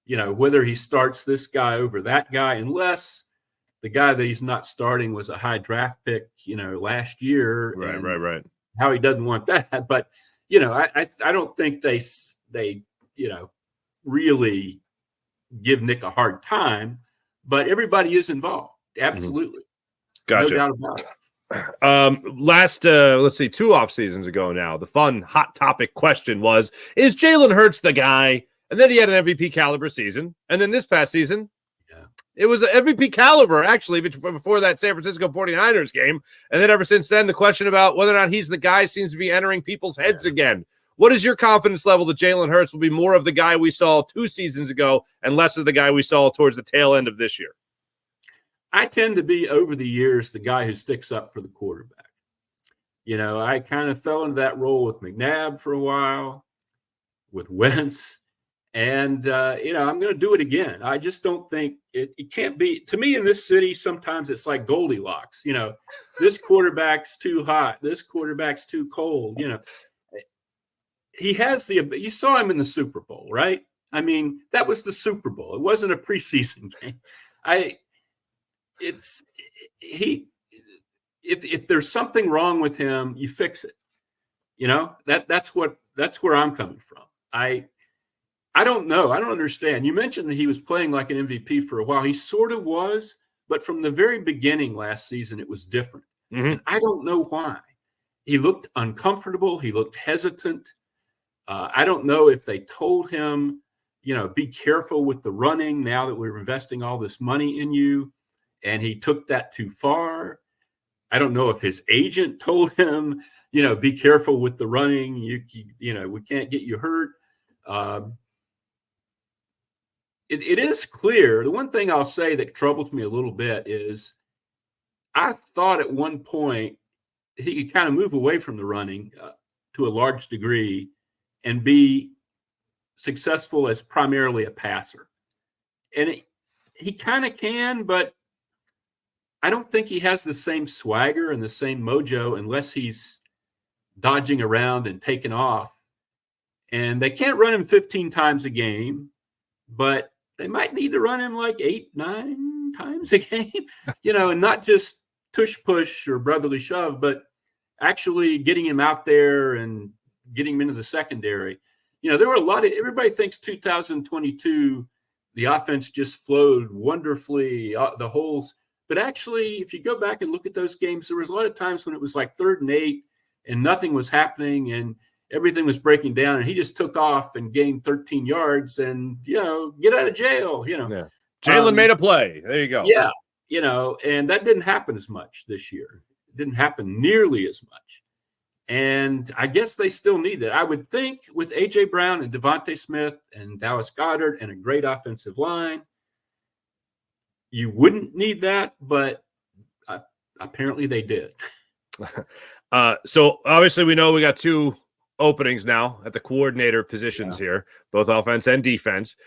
whether he starts this guy over that guy, unless the guy that he's not starting was a high draft pick, last year. Right. How he doesn't want that. But, I don't think they really give Nick a hard time, but everybody is involved. Absolutely. Gotcha. No doubt about it. Last, let's see, 2 off seasons ago now, the fun hot topic question was, is Jalen Hurts the guy? And then he had an MVP caliber season. And then this past season, it was an MVP caliber, actually, before that San Francisco 49ers game. And then ever since then, the question about whether or not he's the guy seems to be entering people's heads again. What is your confidence level that Jalen Hurts will be more of the guy we saw 2 seasons ago and less of the guy we saw towards the tail end of this year? I tend to be, over the years, the guy who sticks up for the quarterback. I kind of fell into that role with McNabb for a while, with Wentz. And, I'm going to do it again. I just don't think it can't be. To me, in this city, sometimes it's like Goldilocks. This quarterback's too hot. This quarterback's too cold. He has you saw him in the Super Bowl, right? That was the Super Bowl. It wasn't a preseason game. If there's something wrong with him, you fix it. That's where I'm coming from. I don't know. I don't understand. You mentioned that he was playing like an MVP for a while. He sort of was, but from the very beginning last season, it was different. Mm-hmm. And I don't know why. He looked uncomfortable. He looked hesitant. I don't know if they told him, be careful with the running now that we're investing all this money in you, and he took that too far. I don't know if his agent told him, be careful with the running. We can't get you hurt. It is clear. The one thing I'll say that troubles me a little bit is I thought at one point he could kind of move away from the running to a large degree and be successful as primarily a passer. And he kind of can, but I don't think he has the same swagger and the same mojo unless he's dodging around and taking off. And they can't run him 15 times a game, but they might need to run him like 8-9 times a game, and not just tush push or brotherly shove, but actually getting him out there and getting him into the secondary. There were a lot of, everybody thinks 2022, the offense just flowed wonderfully, the holes. But actually, if you go back and look at those games, there was a lot of times when it was like 3rd and 8 and nothing was happening and everything was breaking down, and he just took off and gained 13 yards and, get out of jail, Yeah. Jalen made a play. There you go. Yeah. And that didn't happen as much this year. It didn't happen nearly as much. And I guess they still need that. I would think with A.J. Brown and Devontae Smith and Dallas Goedert and a great offensive line, you wouldn't need that, but apparently they did. So obviously we know we got 2 openings now at the coordinator positions here, both offense and defense.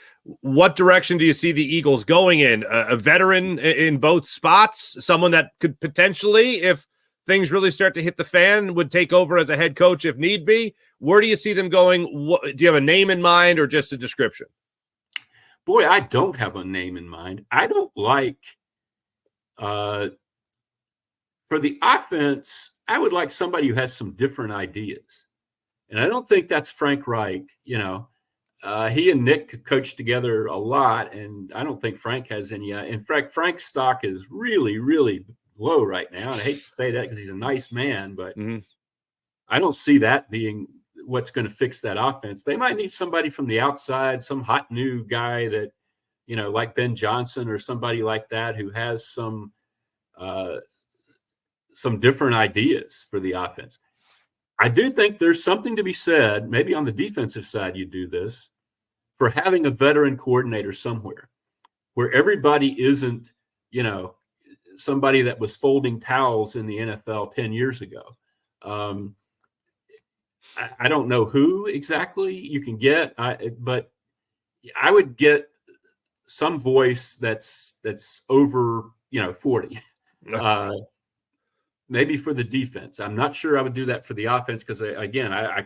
What direction do you see the Eagles going in? A veteran in both spots, someone that could potentially, if things really start to hit the fan, would take over as a head coach if need be? Where do you see them going? Do you have a name in mind or just a description? Boy, I don't have a name in mind. I don't like for the offense, I would like somebody who has some different ideas. And I don't think that's Frank Reich. He and Nick coached together a lot, and I don't think Frank has any. In fact, Frank's stock is really, really low right now. And I hate to say that because he's a nice man, but I don't see that being what's going to fix that offense. They might need somebody from the outside, some hot new guy that, like Ben Johnson or somebody like that who has some different ideas for the offense. I do think there's something to be said, maybe on the defensive side you do this, for having a veteran coordinator somewhere where everybody isn't, somebody that was folding towels in the NFL 10 years ago. I don't know who exactly you can get, but I would get some voice that's over, 40. Maybe for the defense. I'm not sure I would do that for the offense because, I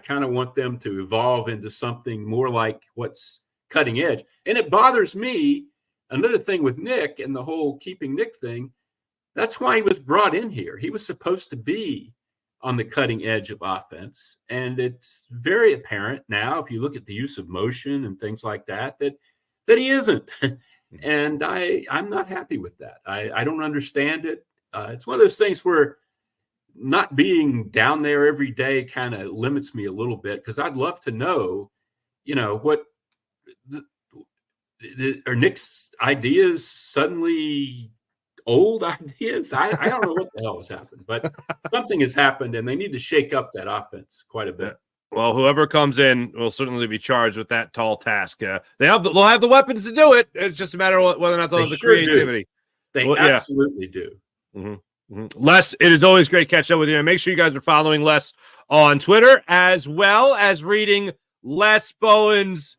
kind of want them to evolve into something more like what's cutting edge. And it bothers me. Another thing with Nick and the whole keeping Nick thing, that's why he was brought in here. He was supposed to be on the cutting edge of offense. And it's very apparent now, if you look at the use of motion and things like that, that he isn't. And I'm not happy with that. I don't understand it. It's one of those things where not being down there every day kind of limits me a little bit, because I'd love to know, what are Nick's ideas suddenly old ideas? I don't know what the hell has happened, but something has happened, and they need to shake up that offense quite a bit. Well, whoever comes in will certainly be charged with that tall task. They'll have the weapons to do it. It's just a matter of whether or not they'll have the creativity. They absolutely do. Mm-hmm. Les, it is always great catching up with you. And make sure you guys are following Les on Twitter, as well as reading Les Bowen's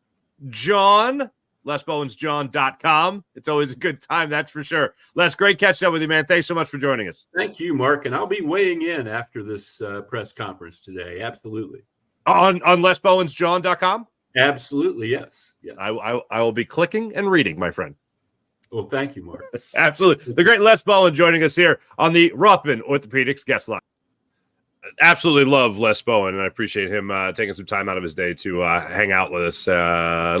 John, lesbowensjohn.com. It's always a good time, that's for sure. Les, great catching up with you, man. Thanks so much for joining us. Thank you, Mark. And I'll be weighing in after this press conference today. Absolutely. On lesbowensjohn.com? Absolutely, yes. I will be clicking and reading, my friend. Well, thank you, Mark. Absolutely. The great Les Bowen joining us here on the Rothman Orthopedics guest line. Absolutely love Les Bowen, and I appreciate him taking some time out of his day to hang out with us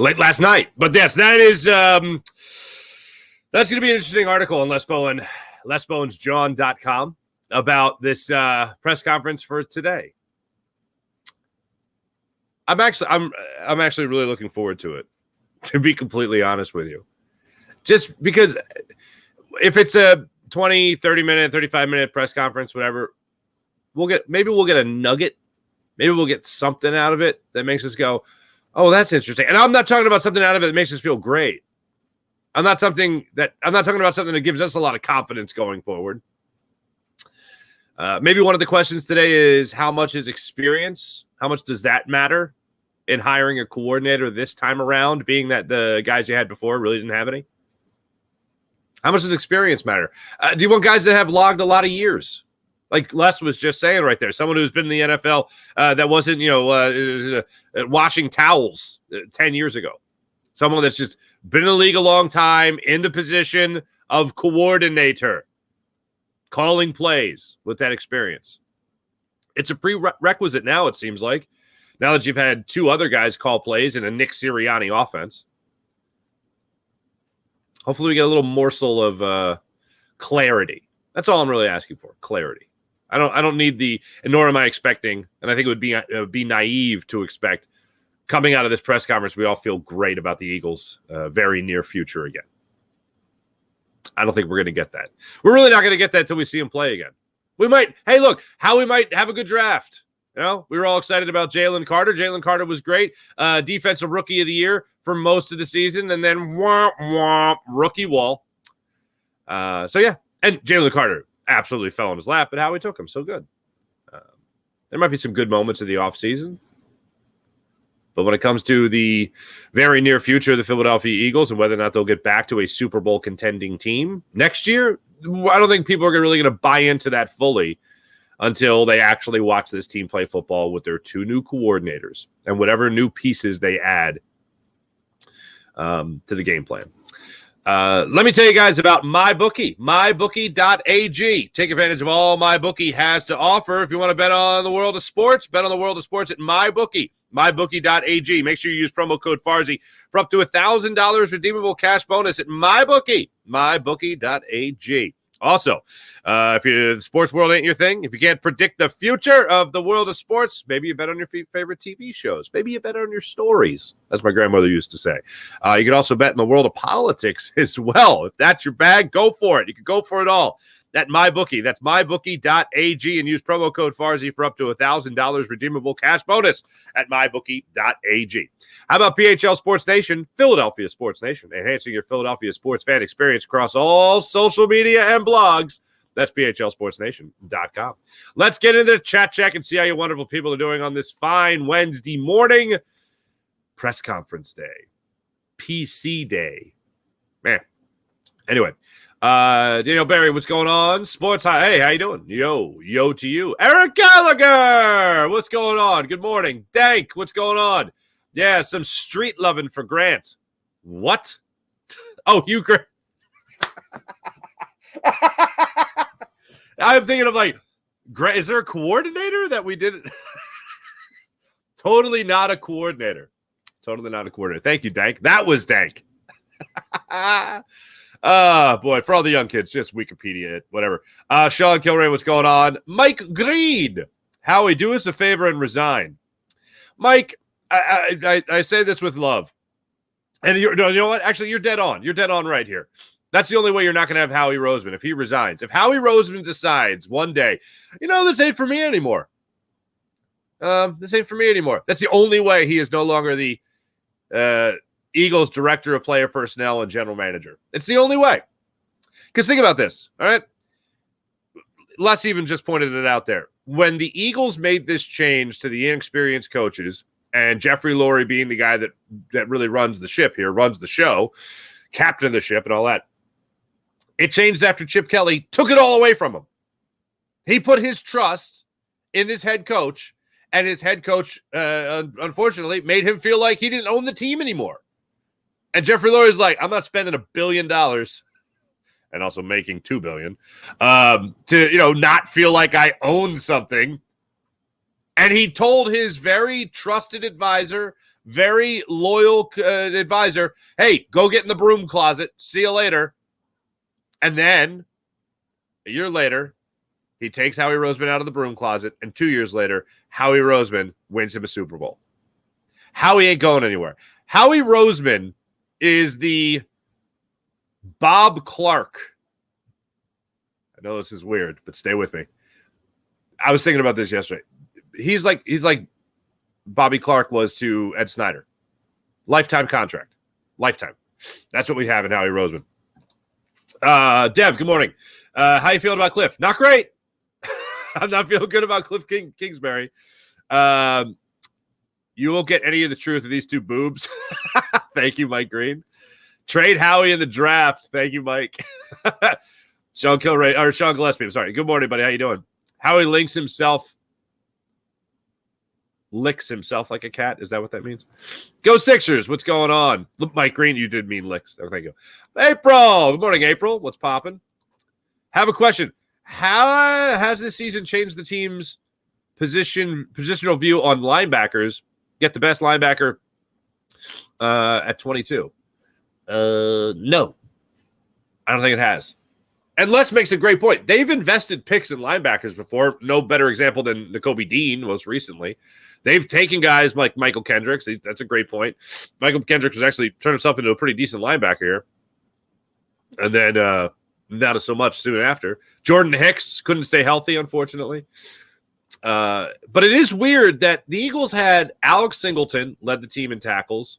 late last night. But yes, that's going to be an interesting article on lesbowensjohn.com about this press conference for today. I'm actually really looking forward to it, to be completely honest with you. Just because if it's a 20, 30-minute, 35-minute press conference, whatever, we'll get a nugget. Maybe we'll get something out of it that makes us go, oh, that's interesting. And I'm not talking about something out of it that makes us feel great. I'm not talking about something that gives us a lot of confidence going forward. Maybe one of the questions today is, how much is experience? How much does that matter in hiring a coordinator this time around, being that the guys you had before really didn't have any? How much does experience matter? Do you want guys that have logged a lot of years? Like Les was just saying right there, someone who's been in the NFL that wasn't, washing towels 10 years ago. Someone that's just been in the league a long time, in the position of coordinator, calling plays with that experience. It's a prerequisite now, it seems like. Now that you've had two other guys call plays in a Nick Sirianni offense. Hopefully we get a little morsel of clarity. That's all I'm really asking for, clarity. I don't need and nor am I expecting, and I think it would be naive to expect coming out of this press conference, we all feel great about the Eagles' very near future again. I don't think we're going to get that. We're really not going to get that until we see him play again. We might, hey, look, Howie might have a good draft. You know, we were all excited about Jalen Carter. Jalen Carter was great. Defensive Rookie of the Year for most of the season, and then womp, womp, rookie wall. So, yeah, and Jalen Carter absolutely fell in his lap, but Howie took him. So good. There might be some good moments in the offseason. But when it comes to the very near future of the Philadelphia Eagles and whether or not they'll get back to a Super Bowl contending team next year, I don't think people are really going to buy into that fully until they actually watch this team play football with their two new coordinators and whatever new pieces they add to the game plan. Let me tell you guys about MyBookie, mybookie.ag. Take advantage of all MyBookie has to offer. If you want to bet on the world of sports, bet on the world of sports at MyBookie, mybookie.ag. Make sure you use promo code Farzy for up to $1,000 redeemable cash bonus at MyBookie, mybookie.ag. Also, if the sports world ain't your thing, if you can't predict the future of the world of sports, maybe you bet on your favorite TV shows. Maybe you bet on your stories, as my grandmother used to say. You can also bet in the world of politics as well. If that's your bag, go for it. You can go for it all. At MyBookie, that's mybookie.ag, and use promo code Farzy for up to $1,000 redeemable cash bonus at mybookie.ag. How about PHL Sports Nation, Philadelphia Sports Nation, enhancing your Philadelphia sports fan experience across all social media and blogs. That's phlsportsnation.com. Let's get into the chat check and see how you wonderful people are doing on this fine Wednesday morning. Press conference day. PC day. Man. Anyway. Daniel Barry, what's going on? Sports High. Hey, how you doing? Yo to you. Eric Gallagher, what's going on? Good morning. Dank, what's going on? Yeah, some street loving for Grant. What? Oh, you Grant. I'm thinking of like, Grant, is there a coordinator that we didn't? Totally not a coordinator. Totally not a coordinator. Thank you, Dank. That was Dank. Boy, for all the young kids, just Wikipedia it, whatever. Sean Kilray, what's going on? Mike Greed, Howie, do us a favor and resign. Mike, I say this with love. And you know what? Actually, you're dead on. You're dead on right here. That's the only way you're not going to have Howie Roseman if he resigns. If Howie Roseman decides one day, this ain't for me anymore. This ain't for me anymore. That's the only way he is no longer the Eagles director of player personnel and general manager. It's the only way. Because think about this, all right? Les even just pointed it out there. When the Eagles made this change to the inexperienced coaches, and Jeffrey Lurie being the guy that really runs the ship here, runs the show, captain of the ship and all that, it changed after Chip Kelly took it all away from him. He put his trust in his head coach, and his head coach, unfortunately, made him feel like he didn't own the team anymore. And Jeffrey Lurie's like, I'm not spending $1 billion and also making $2 billion to, not feel like I own something. And he told his very trusted advisor, very loyal advisor, hey, go get in the broom closet. See you later. And then a year later, he takes Howie Roseman out of the broom closet. And 2 years later, Howie Roseman wins him a Super Bowl. Howie ain't going anywhere. Howie Roseman is the Bob Clark. I know this is weird, but stay with me. I was thinking about this yesterday. He's like Bobby Clark was to Ed Snyder. Lifetime contract. Lifetime. That's what we have in Howie Roseman. Dev, good morning. How you feeling about Cliff? Not great. I'm not feeling good about Cliff Kingsbury. You won't get any of the truth of these two boobs. Thank you, Mike Green. Trade Howie in the draft. Thank you, Mike. Sean Gillespie. I'm sorry. Good morning, buddy. How you doing? Howie licks himself like a cat. Is that what that means? Go Sixers. What's going on? Look, Mike Green, you did mean licks. Oh, thank you. April. Good morning, April. What's popping? Have a question. How has this season changed the team's positional view on linebackers get the best linebacker at 22? No, I don't think it has. And Les makes a great point. They've invested picks in linebackers before. No better example than Nakobe Dean most recently. They've taken guys like Michael Kendricks. That's a great point. Michael Kendricks was actually turned himself into a pretty decent linebacker here. And then not so much soon after. Jordan Hicks couldn't stay healthy, unfortunately. But it is weird that the Eagles had Alex Singleton led the team in tackles,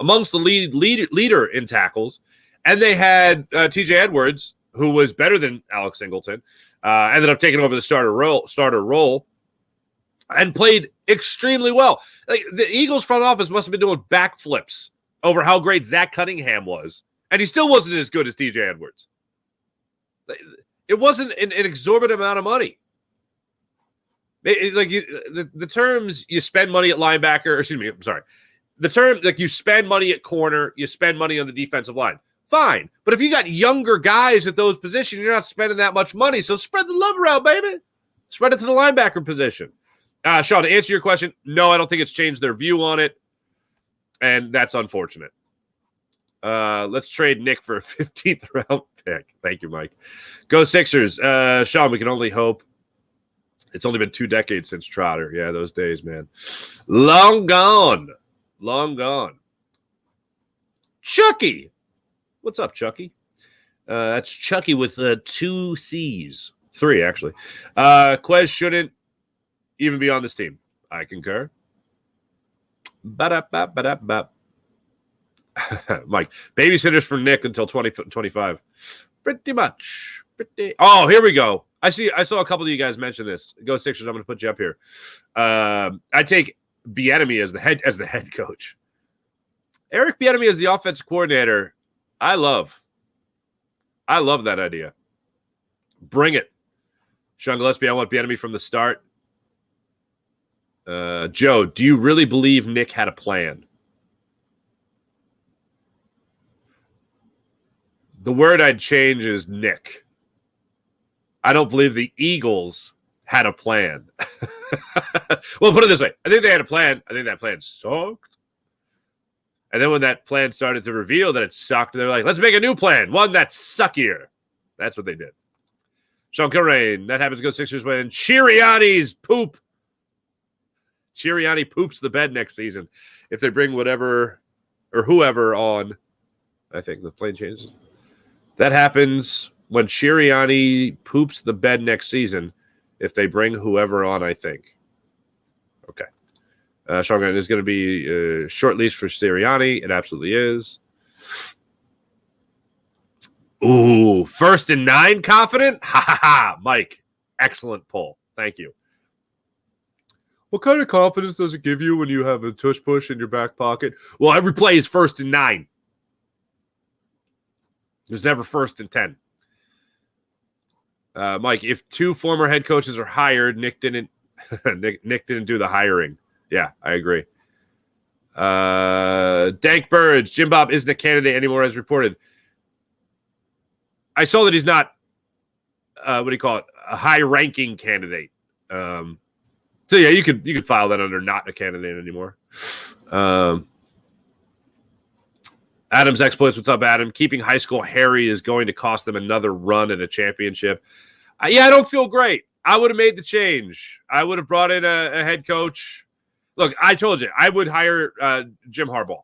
amongst the leader in tackles, and they had T.J. Edwards, who was better than Alex Singleton, ended up taking over the starter role, and played extremely well. Like, the Eagles front office must have been doing backflips over how great Zach Cunningham was, and he still wasn't as good as T.J. Edwards. It wasn't an exorbitant amount of money. The terms you spend money at linebacker, the term like you spend money at corner, you spend money on the defensive line. Fine. But if you got younger guys at those positions, you're not spending that much money. So spread the love around, baby. Spread it to the linebacker position. Sean, to answer your question, no, I don't think it's changed their view on it. And that's unfortunate. Let's trade Nick for a 15th round pick. Thank you, Mike. Go Sixers. Sean, we can only hope. It's only been 2 decades since Trotter. Yeah, those days, man. Long gone. Long gone. Chucky. What's up, Chucky? That's Chucky with 2 C's. 3, actually. Quez shouldn't even be on this team. I concur. Ba-da-ba-ba-da-ba. Mike, babysitters for Nick until 2025. Pretty much. Oh, here we go. I saw a couple of you guys mention this. Go Sixers. I'm going to put you up here. I take Bieniemy as the head coach. Eric Bieniemy as the offensive coordinator. I love that idea. Bring it. Sean Gillespie, I want Bieniemy from the start. Joe, do you really believe Nick had a plan? The word I'd change is Nick. I don't believe the Eagles had a plan. Well, put it this way. I think they had a plan. I think that plan sucked. And then when that plan started to reveal that it sucked, they were like, let's make a new plan. One that's suckier. That's what they did. Sean Kilrain, that happens to go Sixers when Sirianni's poop. Sirianni poops the bed next season. If they bring whatever or whoever on, I think the plane changes. That happens when Sirianni poops the bed next season, if they bring whoever on, I think. Okay. Sean, is going to be a short leash for Sirianni. It absolutely is. Ooh, 1st and 9 confident? Ha ha ha. Mike, excellent poll. Thank you. What kind of confidence does it give you when you have a tush push in your back pocket? Well, every play is 1st and 9. There's never 1st and 10. Mike, if 2 former head coaches are hired, Nick didn't do the hiring. Yeah, I agree. Dank Birds, Jim Bob isn't a candidate anymore as reported. I saw that he's not a high-ranking candidate. So yeah, you could file that under not a candidate anymore. Adam's exploits. What's up, Adam? Keeping high school Harry is going to cost them another run at a championship. I don't feel great. I would have made the change. I would have brought in a head coach. Look, I told you, I would hire Jim Harbaugh.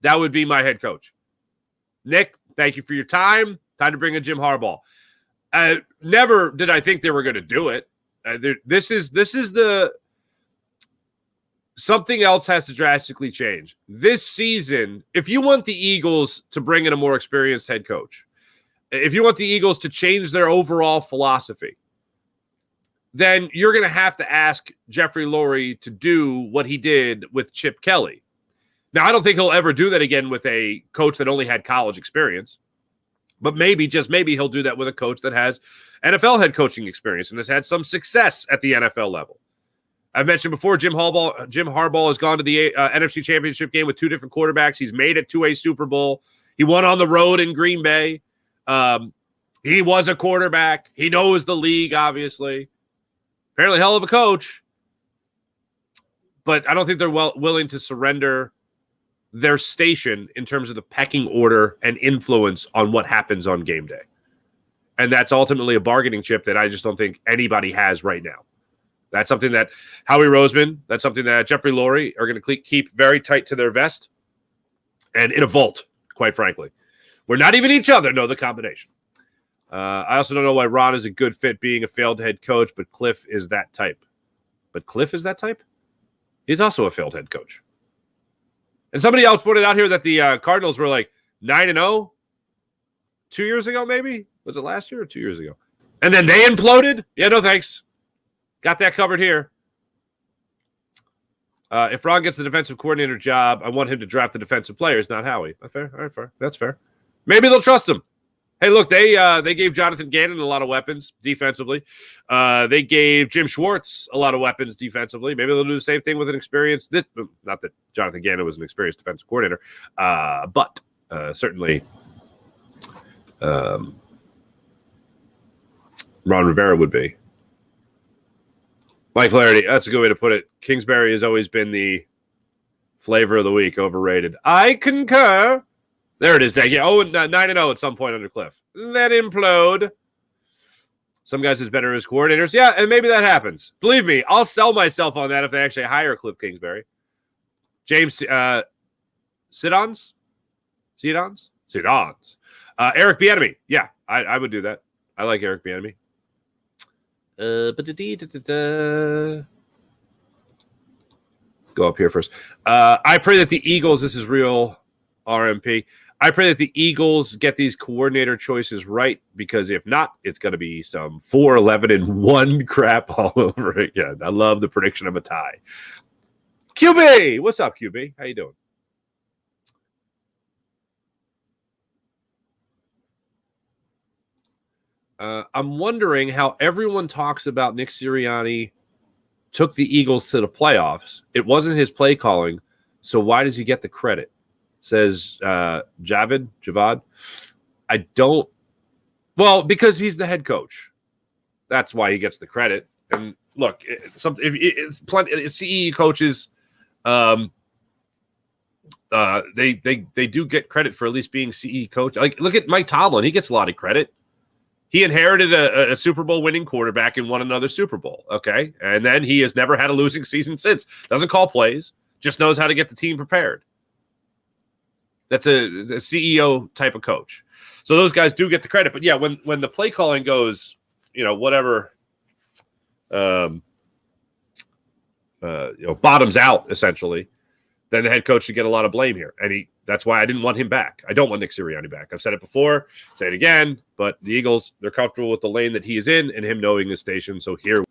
That would be my head coach. Nick, thank you for your time. Time to bring in Jim Harbaugh. Never did I think they were going to do it. This is the something else has to drastically change. This season, if you want the Eagles to bring in a more experienced head coach, if you want the Eagles to change their overall philosophy, then you're going to have to ask Jeffrey Lurie to do what he did with Chip Kelly. Now, I don't think he'll ever do that again with a coach that only had college experience, but maybe, just maybe, he'll do that with a coach that has NFL head coaching experience and has had some success at the NFL level. I've mentioned before, Jim Harbaugh has gone to the NFC Championship game with 2 different quarterbacks. He's made it to a Super Bowl. He won on the road in Green Bay. He was a quarterback. He knows the league, obviously. Apparently, hell of a coach. But I don't think they're willing to surrender their station in terms of the pecking order and influence on what happens on game day. And that's ultimately a bargaining chip that I just don't think anybody has right now. That's something that Howie Roseman, that's something that Jeffrey Lurie are going to keep very tight to their vest and in a vault, quite frankly. We're not even each other know the combination. I also don't know why Ron is a good fit being a failed head coach, but Cliff is that type. But Cliff is that type? He's also a failed head coach. And somebody else pointed out here that the Cardinals were like 9-0 2 years ago, maybe? Was it last year or 2 years ago? And then they imploded? Yeah, no thanks. Got that covered here. If Ron gets the defensive coordinator job, I want him to draft the defensive players, not Howie. Fair? All right, fair. That's fair. Maybe they'll trust him. Hey, look, they gave Jonathan Gannon a lot of weapons defensively. They gave Jim Schwartz a lot of weapons defensively. Maybe they'll do the same thing with an experienced. Not that Jonathan Gannon was an experienced defensive coordinator, but certainly Ron Rivera would be. Mike Flaherty, that's a good way to put it. Kingsbury has always been the flavor of the week, overrated. I concur. There it is, Dag. Yeah, 9-0 at some point under Cliff. Then implode. Some guys is better as coordinators. Yeah, and maybe that happens. Believe me, I'll sell myself on that if they actually hire Cliff Kingsbury. James Sidons? Eric Bieniemy. Yeah, I would do that. I like Eric Bieniemy. Go up here first. I pray that the Eagles, this is real RMP. I pray that the Eagles get these coordinator choices right, because if not, it's going to be some 4-11-1 crap all over again. I love the prediction of a tie. QB, what's up, QB? How you doing? I'm wondering how everyone talks about Nick Sirianni took the Eagles to the playoffs. It wasn't his play calling, so why does he get the credit? Says Javad. I don't. Well, because he's the head coach. That's why he gets the credit. And look, it's plenty. CE coaches, they do get credit for at least being CE coach. Like, look at Mike Tomlin; he gets a lot of credit. He inherited a Super Bowl winning quarterback and won another Super Bowl. Okay, and then he has never had a losing season since. Doesn't call plays, just knows how to get the team prepared. That's a CEO type of coach. So those guys do get the credit. But yeah, when the play calling goes, whatever, bottoms out essentially, then the head coach should get a lot of blame here. And that's why I didn't want him back. I don't want Nick Sirianni back. I've said it before, say it again. But the Eagles, they're comfortable with the lane that he is in and him knowing his station. So here,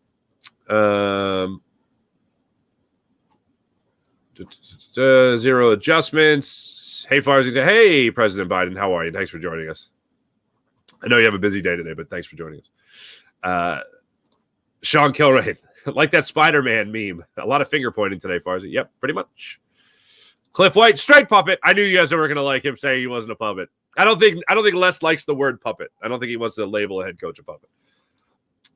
zero adjustments. Hey, Farzi. Hey, President Biden. How are you? Thanks for joining us. I know you have a busy day today, but thanks for joining us. Sean Kilrain. Like that Spider-Man meme. A lot of finger pointing today, Farzi. Yep, pretty much. Cliff White, straight puppet. I knew you guys were going to like him saying he wasn't a puppet. I don't think Les likes the word puppet. I don't think he wants to label a head coach a puppet.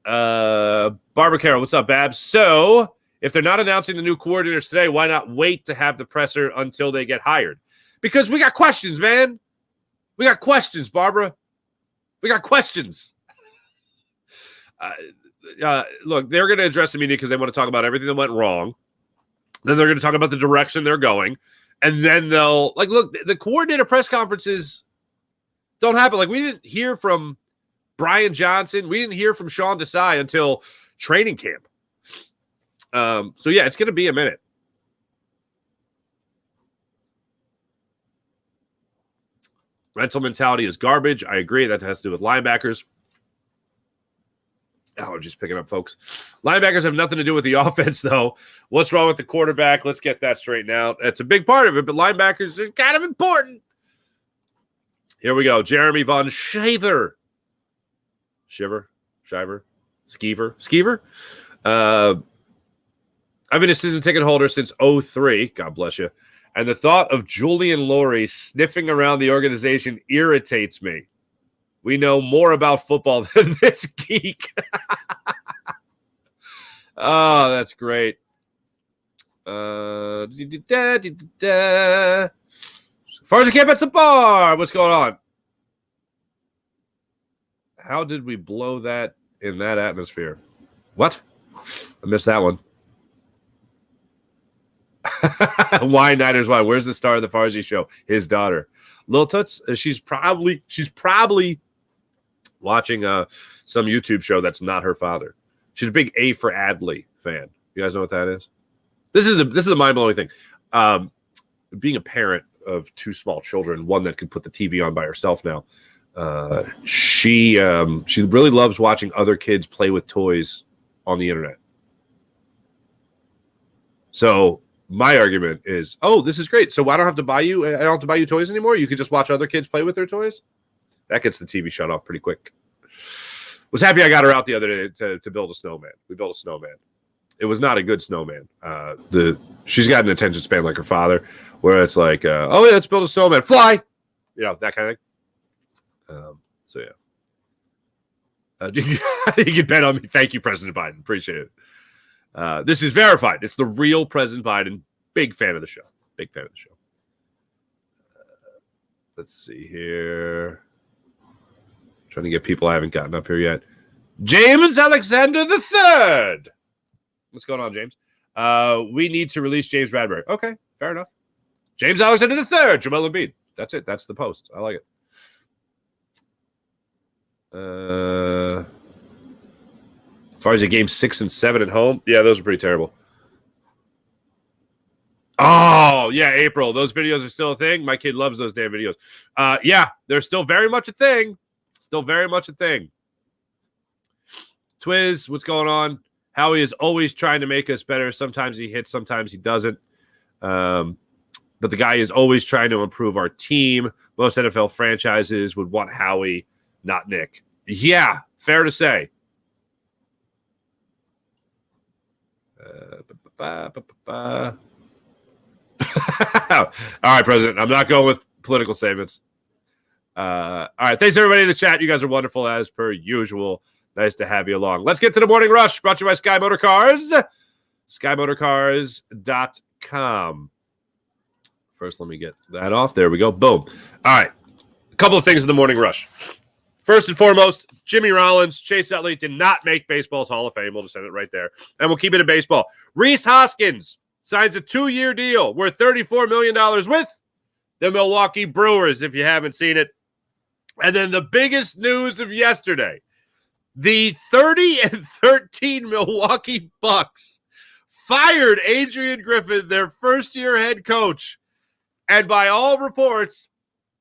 Barbara Carroll, what's up, Babs? So, if they're not announcing the new coordinators today, why not wait to have the presser until they get hired? Because we got questions, man. We got questions, Barbara. We got questions. Look, they're going to address the media because they want to talk about everything that went wrong. Then they're going to talk about the direction they're going. And then they'll, look, the coordinator press conferences don't happen. We didn't hear from Brian Johnson. We didn't hear from Sean Desai until training camp. So, yeah, it's going to be a minute. Rental mentality is garbage. I agree. That has to do with linebackers. Oh, just picking up, folks. Linebackers have nothing to do with the offense, though. What's wrong with the quarterback? Let's get that straightened out. That's a big part of it, but linebackers are kind of important. Here we go. Jeremy Von Schaefer. Skeever. I've been a season ticket holder since 2003. God bless you. And the thought of Julian Lurie sniffing around the organization irritates me. We know more about football than this geek. Oh, that's great. Farzi Camp at the bar. What's going on? How did we blow that in that atmosphere? What? I missed that one. Why Niners? Why? Where's the star of the Farzi show? His daughter, Lil Toots. She's probably watching some YouTube show that's not her father. She's a big A for Adley fan. You guys know what that is? This is a mind-blowing thing. Being a parent of two small children, one that can put the TV on by herself now. She really loves watching other kids play with toys on the internet. So my argument is, oh, this is great. So I don't have to buy you toys anymore. You can just watch other kids play with their toys. That gets the TV shut off pretty quick. Was happy I got her out the other day to build a snowman. We built a snowman. It was not a good snowman. She's got an attention span like her father, where it's like, oh yeah, let's build a snowman. Fly, that kind of thing. So yeah, you can bet on me. Thank you, President Biden. Appreciate it. This is verified. It's the real President Biden. Big fan of the show. Big fan of the show. Let's see here. Trying to get people I haven't gotten up here yet. James Alexander III. What's going on, James? We need to release James Bradbury. Okay, fair enough. James Alexander III, Jamal Embiid. That's it. That's the post. I like it. As far as the game 6 and 7 at home, yeah, those are pretty terrible. Oh, yeah, April. Those videos are still a thing. My kid loves those damn videos. Yeah, they're still very much a thing. Still very much a thing. Twiz, what's going on? Howie is always trying to make us better. Sometimes he hits, sometimes he doesn't. But the guy is always trying to improve our team. Most NFL franchises would want Howie, not Nick. Yeah, fair to say. All right, President. I'm not going with political statements. All right. Thanks, everybody in the chat. You guys are wonderful as per usual. Nice to have you along. Let's get to the morning rush. Brought to you by Sky Motor Cars. SkyMotorCars.com. First, let me get that off. There we go. Boom. All right. A couple of things in the morning rush. First and foremost, Jimmy Rollins, Chase Utley did not make baseball's Hall of Fame. We'll just send it right there. And we'll keep it in baseball. Rhys Hoskins signs a 2-year deal worth $34 million with the Milwaukee Brewers, if you haven't seen it. And then the biggest news of yesterday, the 30-13 Milwaukee Bucks fired Adrian Griffin, their first-year head coach. And by all reports,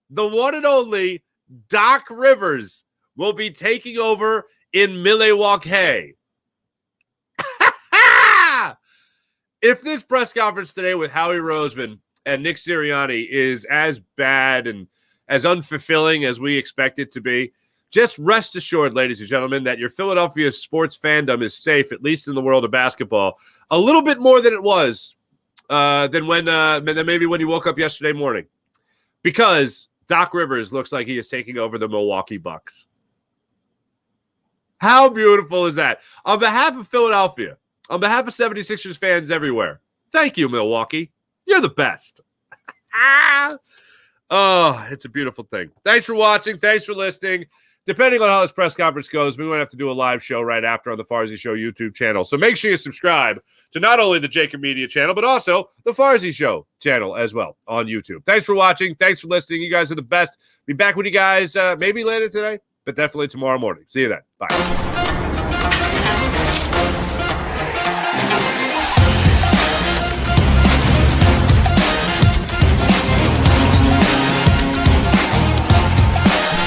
the one and only Doc Rivers will be taking over in Milwaukee. If this press conference today with Howie Roseman and Nick Sirianni is as bad and as unfulfilling as we expect it to be, just rest assured, ladies and gentlemen, that your Philadelphia sports fandom is safe, at least in the world of basketball, a little bit more than it was than maybe when you woke up yesterday morning. Because Doc Rivers looks like he is taking over the Milwaukee Bucks. How beautiful is that? On behalf of Philadelphia, on behalf of 76ers fans everywhere, thank you, Milwaukee. You're the best. Oh, it's a beautiful thing. Thanks for watching. Thanks for listening. Depending on how this press conference goes, we might have to do a live show right after on the Farzi Show YouTube channel. So make sure you subscribe to not only the Jacob Media channel, but also the Farzi Show channel as well on YouTube. Thanks for watching. Thanks for listening. You guys are the best. Be back with you guys maybe later today, but definitely tomorrow morning. See you then. Bye.